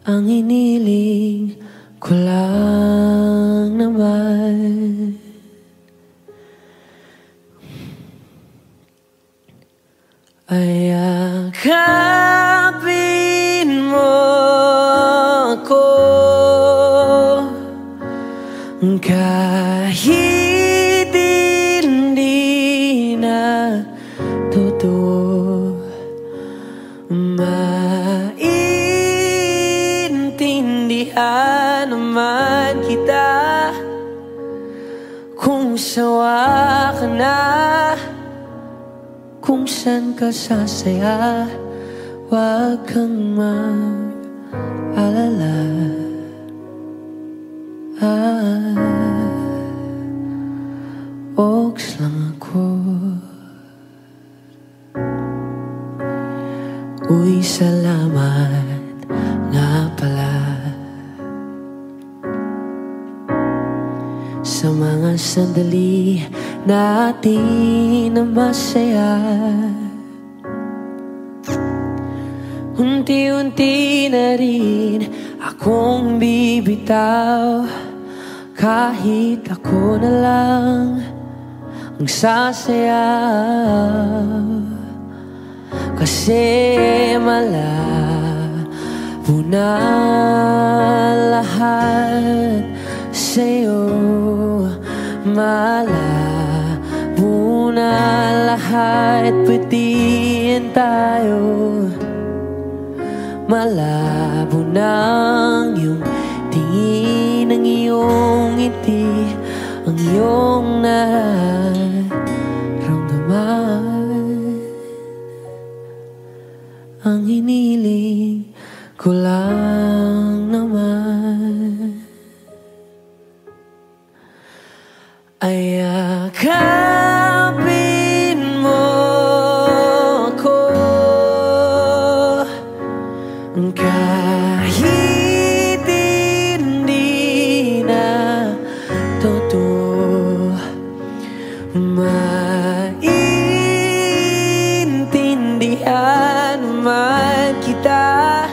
Ang iniling ko lang naman ay yakapin mo ako kahit hindi na totoo. Maintindihan naman kita kung sawa ka na, kung saan ka sasaya. Huwag kang mag-alala. Oks lang ako. Uy, salamat nga pala sa mga sandali natin na masaya. Unti-unti na rin akong bibitaw, kahit ako na lang ang sasayaw. Kasi malabo na lahat sa'yo. Malabo na lahat, pwedihan tayo. Malabo na ang iyong tingin, ang iyong ngiti, ang iyong nararamdaman. Ang hiniling ko lang naman ay yakapin mo ako kahit hindi na totoo. Maintindihan naman kita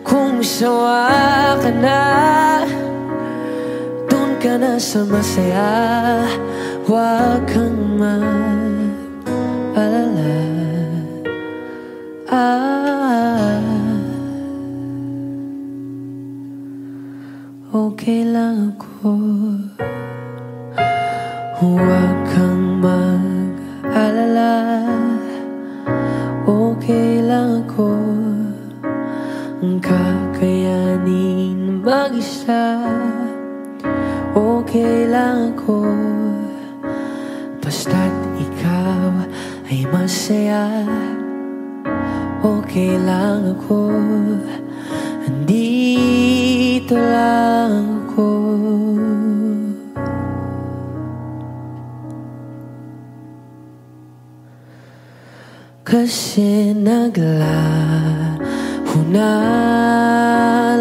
kung sawa ka na, dun ka na sa masaya. Huwag kang mag-alala. Okay lang ako. Huwag kang mag-alala. Okay lang ako. Ang kakayanin mag-isa. okay lang ako, basta't ikaw ay masaya. Okay lang ako, andito lang ako. Kasi naglaho na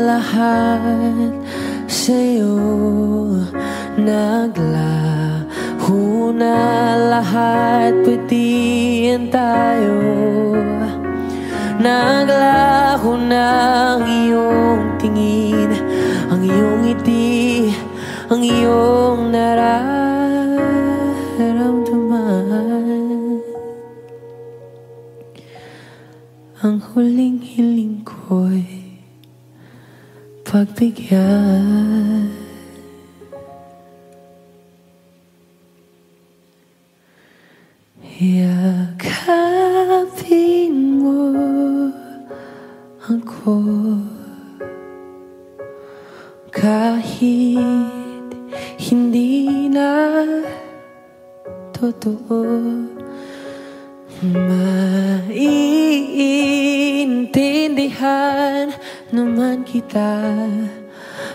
lahat sa'yo, naglaho na lahat, pati yan tayo. Naglaho na ang iyong tingin, ang iyong ngiti, ang iyong nararamdaman. Ang huling hiling ko'y pagbigyan. Yakapin mo ako kahit hindi na totoo. Maiintindihan naman kita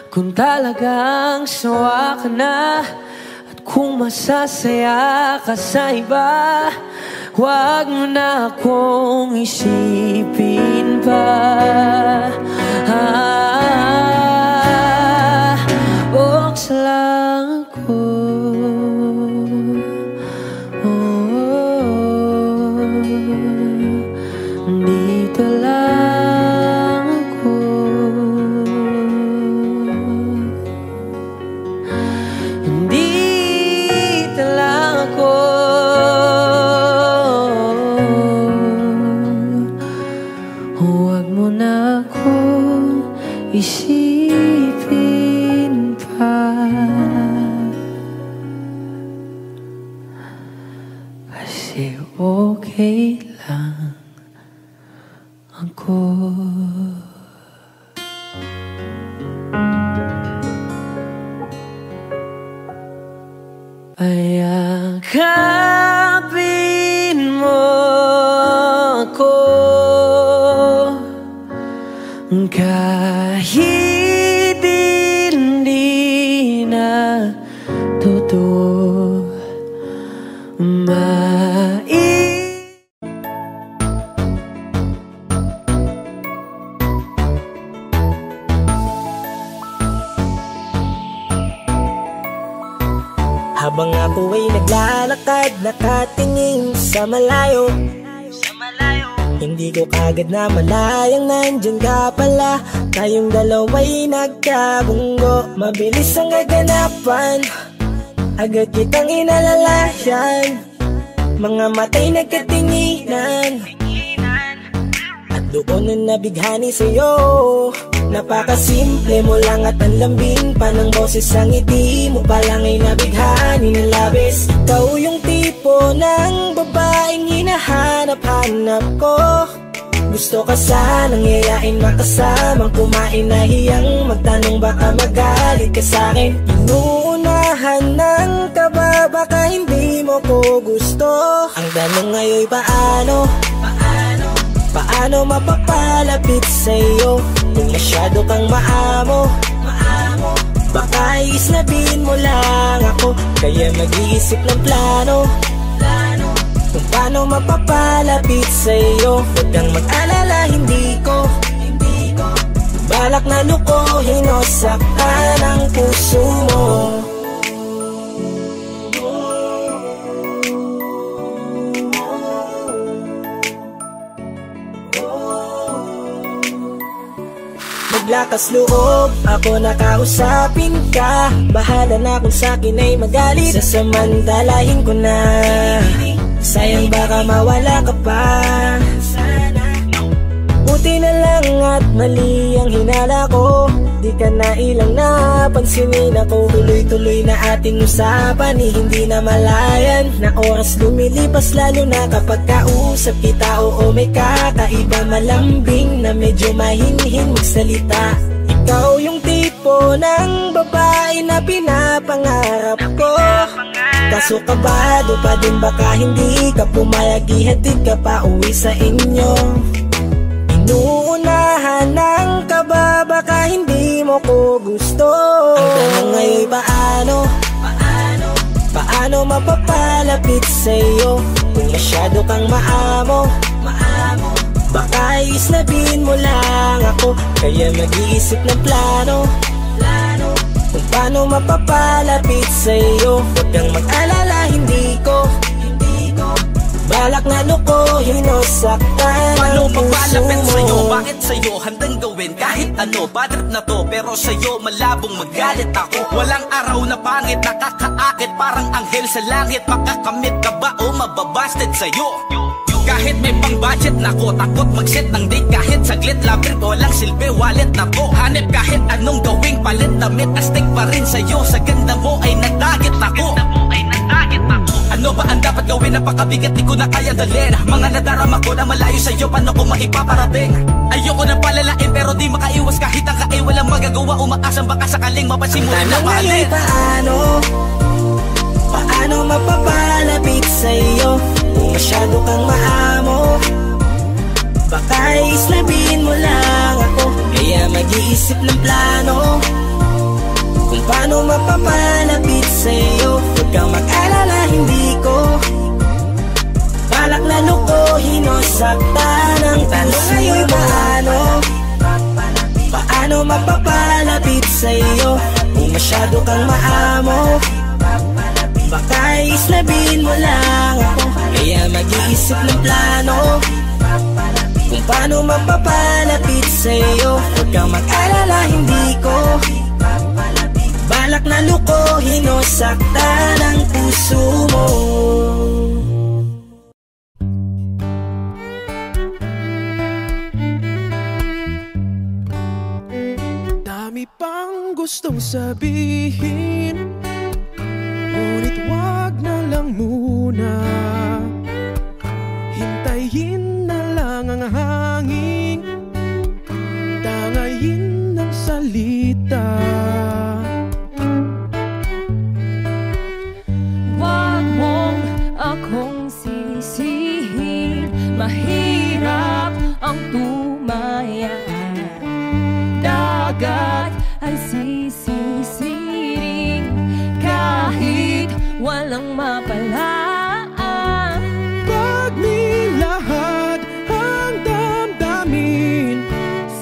kung talagang sawa ka na, at kung masasaya ka sa iba, huwag mo na akong isipin pa. Oks lang ako, dito lang ako. Dito lang ako. Huwag mo na akong isipin pa. Kasi okay lang ako. Ayakapin mo ako kahit hindi na totoo. Habang ako ay naglalakad, nakatingin sa malayo, hindi ko kagad na malayang nandyan ka pala. Tayong dalawa'y nagkabunggo, mabilis ang gaganapan, agad kitang inalalayan. Mga mata'y nagkatinginan, at doon na nabighani sa'yo. Napakasimple mo lang at ang lambing pa ng boses, ang ngiti mo pa lang ay nabighani ng labis. Ikaw yung tipo ng babaeng hinahanap-hanap ko. Gusto ka sanang yayain, makasamang kumain, nahiyang magtanong baka magalit ka sa'kin. Inuunahan ng kaba, baka hindi mo ko gusto. Ang tanong ngayon, paano mapapalapit sa'yo kung masyado kang maamo? Baka isnabin mo lang ako, kaya mag-iisip ng plano kung paano mapapalapit sa'yo. Huwag kang mag-alala, hindi ko balak na lukuhin o saktan ang puso mo. Lakas loob, ako nakausapin ka. Bahala na kung sa'kin ay magalit, sasamantalahin ko na. Sayang baka mawala ka pa. Buti na lang at mali ang hinala ko, di ka na ilang napansinin ako. Tuloy-tuloy na ating usapan, hindi na malayan. Na oras lumilipas lalo na kapag kausap kita. Oo, may kakaiba, malambing na medyo mahinhin magsalita. Ikaw yung tipo ng babae na pinapangarap Kaso kabado pa din baka hindi ka pumayag, ihatid ka pa uwi sa inyo. Inuunahan ng kaba, baka hindi mo ko gusto. Ang tanong ngayon paano mapapalapit sa'yo kung masyado kang maamo? Baka islabin mo lang ako, kaya mag-iisip ng plano kung paano mapapalapit sa'yo. Huwag kang mag-alala, hindi ko balak na lukohin o saktan paano ang puso magpalapit mo. sa'yo? Bakit sa'yo handang gawin kahit ano? Bad trip na to, pero sa'yo malabong magalit ako. Walang araw na pangit, nakakaakit parang anghel sa langit. Makakamit ka ba o mababasted sa'yo? Kahit may pang budget na ko, takot mag-set ng date kahit saglit. Labir ko lang silbi, wallet na to. Hanip kahit anong gawing palit, damit astig pa rin sa'yo. Sa ganda mo ay nagdagit ako. Ano ba ang dapat gawin? Napakabigat, di ko na kaya dalhin. Mga nadarama ko na malayo sa'yo, paano ko maipaparating? Ayoko na palalain pero di makaiwas kahit ang kain. Walang magagawa, umaasang baka sakaling mapasimulan na mahalin. Paano mapapalapit sa'yo kung masyado kang maamo? Baka islabin mo lang ako, kaya mag-iisip ng plano kung paano mapapalapit sa'yo. Huwag kang mag-alala, hindi ko balak na lukohin o saktan ang tanong ngayon paano mapapalapit sa'yo kung masyado kang maamo? Baka islabin mo lang ako, kaya mag-iisip ng plano kung paano mapapalapit sa'yo. Huwag kang mag-alala, hindi ko balak na lukohin o saktan ang puso mo. Dami pang gustong sabihin, ngunit wag na lang muna. Hintayin na lang ang hangin, tangayin ng salita. Wag mong akong sisihin, mahirap ang tumaya. Dagat ay sisisiring kahit walang mapalaan. Pag nilahat ang damdamin,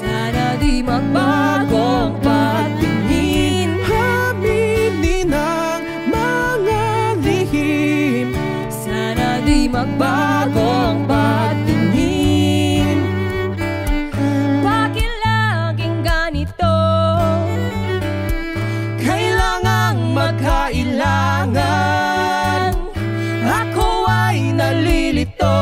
sana di magbagong patingin. Aminin ang mga lihim, sana di magbagong patingin. Bakit laging ganito? kailangang magkailangan. Ako ay nalilito.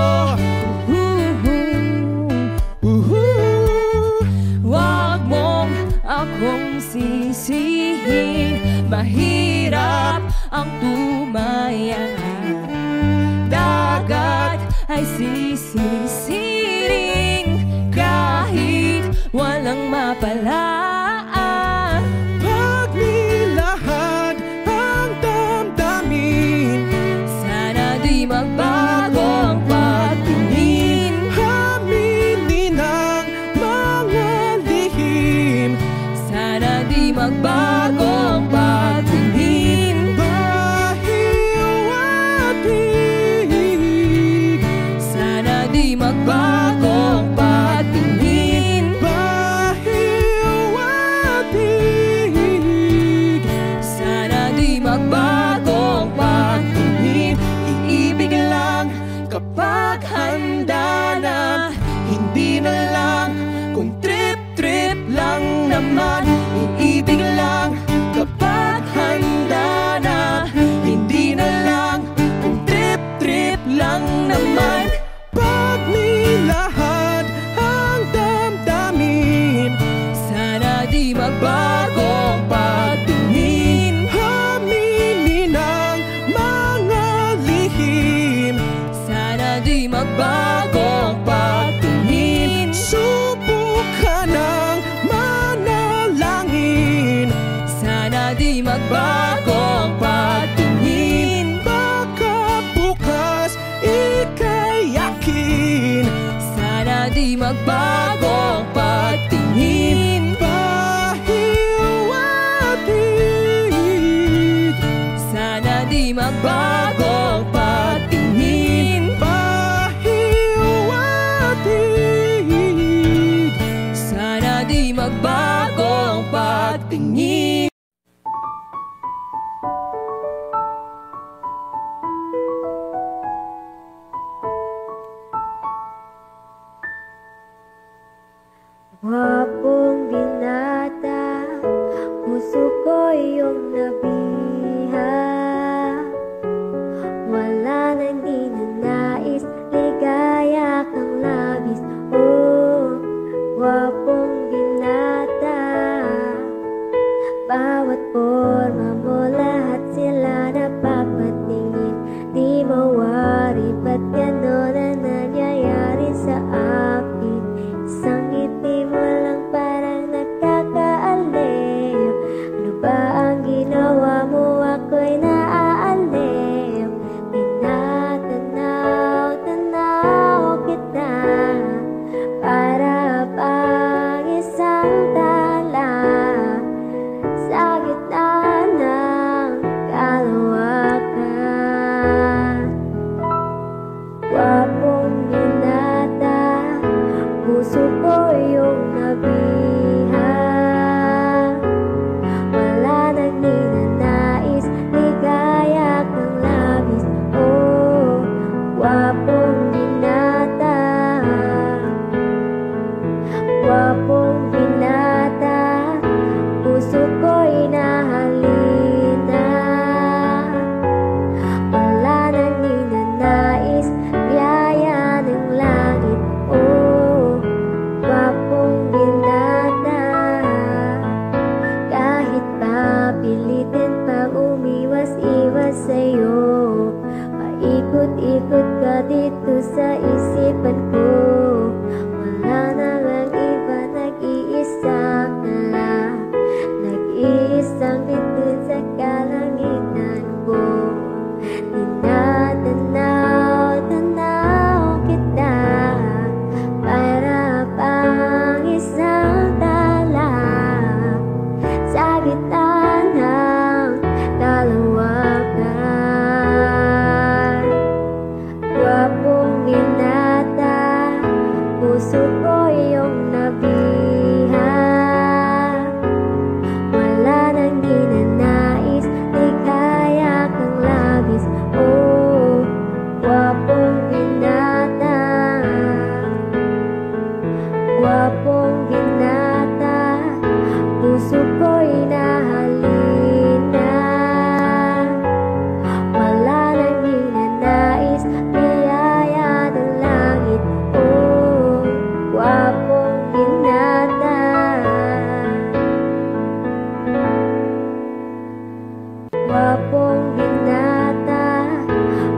Wag mong akong sisihin, mahirap ang tumaya. Dagat ay sisisiring kahit walang mapalaan. Pag nilahad ang damdamin, sana di magbago ang patingin. Aminin ang mga lihim, sana di magbago ang patingin. Bahiwatig, sana di magbago ang patingin. Bahiwatig, sana di magbago ang patingin. iibig lang kapag handa na, hindi na lang kung trip-trip lang naman. Iibig lang kapag handa na, hindi na lang kung trip-trip lang naman. Pag nilahad ang damdamin, sana di magbago ang patingin. aminin ang mga lihim, Sana di magbago ang patingin. subukan ng manalangin, Sana di magbago ang patingin. bahiwatig, magbago ang pagtingin. Pahiwatig, sana di magbago ang pagtingin. Pahiwatig, sana di magbago ang pagtingin. Gwapong binata, puso ko iyong nabiha. Wala nang ninanais, ligaya kang labis. Oh, gwapong binata, bawat forma mo, lahat sila napapatingin. Di mawari, ba't gano'n ang nangyayari sa akin? Isang ngiti mo lang parang nakakaaliw. Ano ba ang ginawa mo? Ako'y naaaliw. Tinatanaw kita para pang isang tala sa gitna ng kalawakan. Gwapong binata, puso ko iyong nabiha. Wala nang ninanais, ligaya kang labis. Oh, gwapong binata, gwapong binata, puso ko'y nahalina. Wala nang ninanais, biyaya ng langit. Oh, gwapong binata, kahit pa pilitin pang umiwas-iwas sa'yo, paikot-ikot ka dito sa isipan ko. Wala na lang iba, nag-iisa ka lang, nag-iisang bituin sa kalangitan ko. Tinatanaw kita para pang isang tala sa gitna ng kalawakan. Gwapong binata, puso ko iyong nabiha. Wala nang ninanais, ligaya kang labis. Oh, gwapong binata, gwapong binata, puso ko'y nahalina. Wala nang ninanais, biyaya ng langit. Oh, gwapong binata, gwapong binata,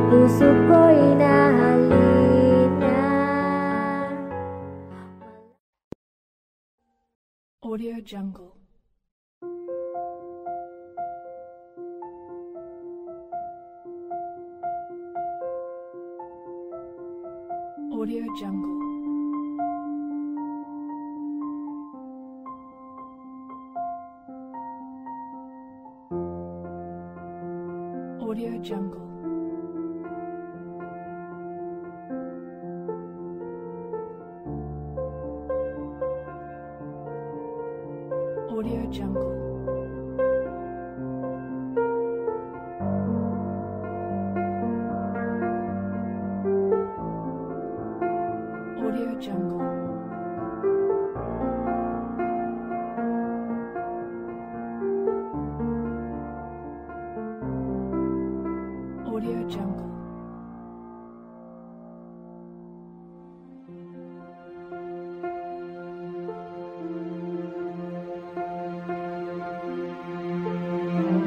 puso ko'y nahalina. Audio Jungle. Audio Jungle. Audio Jungle. Audio Jungle. Audio Jungle. Audio Jungle.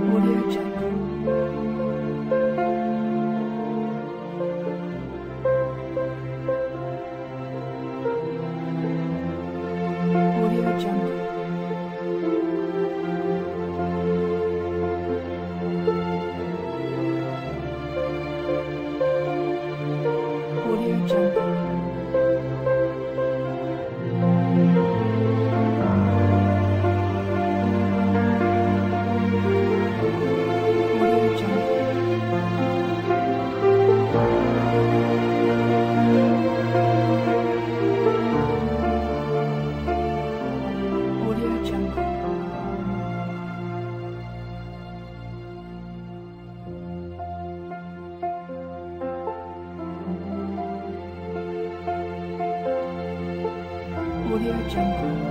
Audio Jungle. Audio Jungle. Audio Jungle.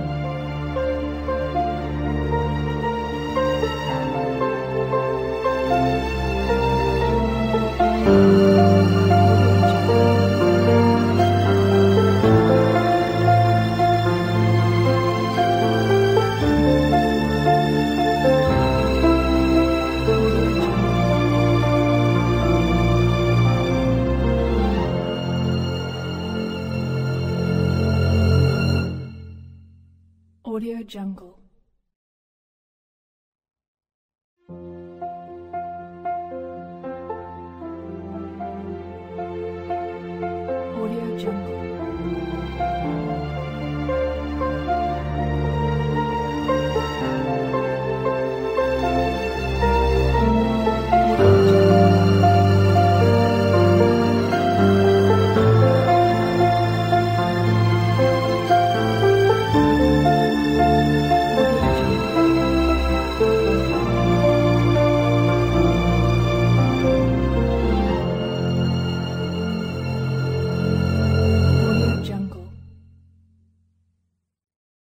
Audio Jungle. Audio Jungle.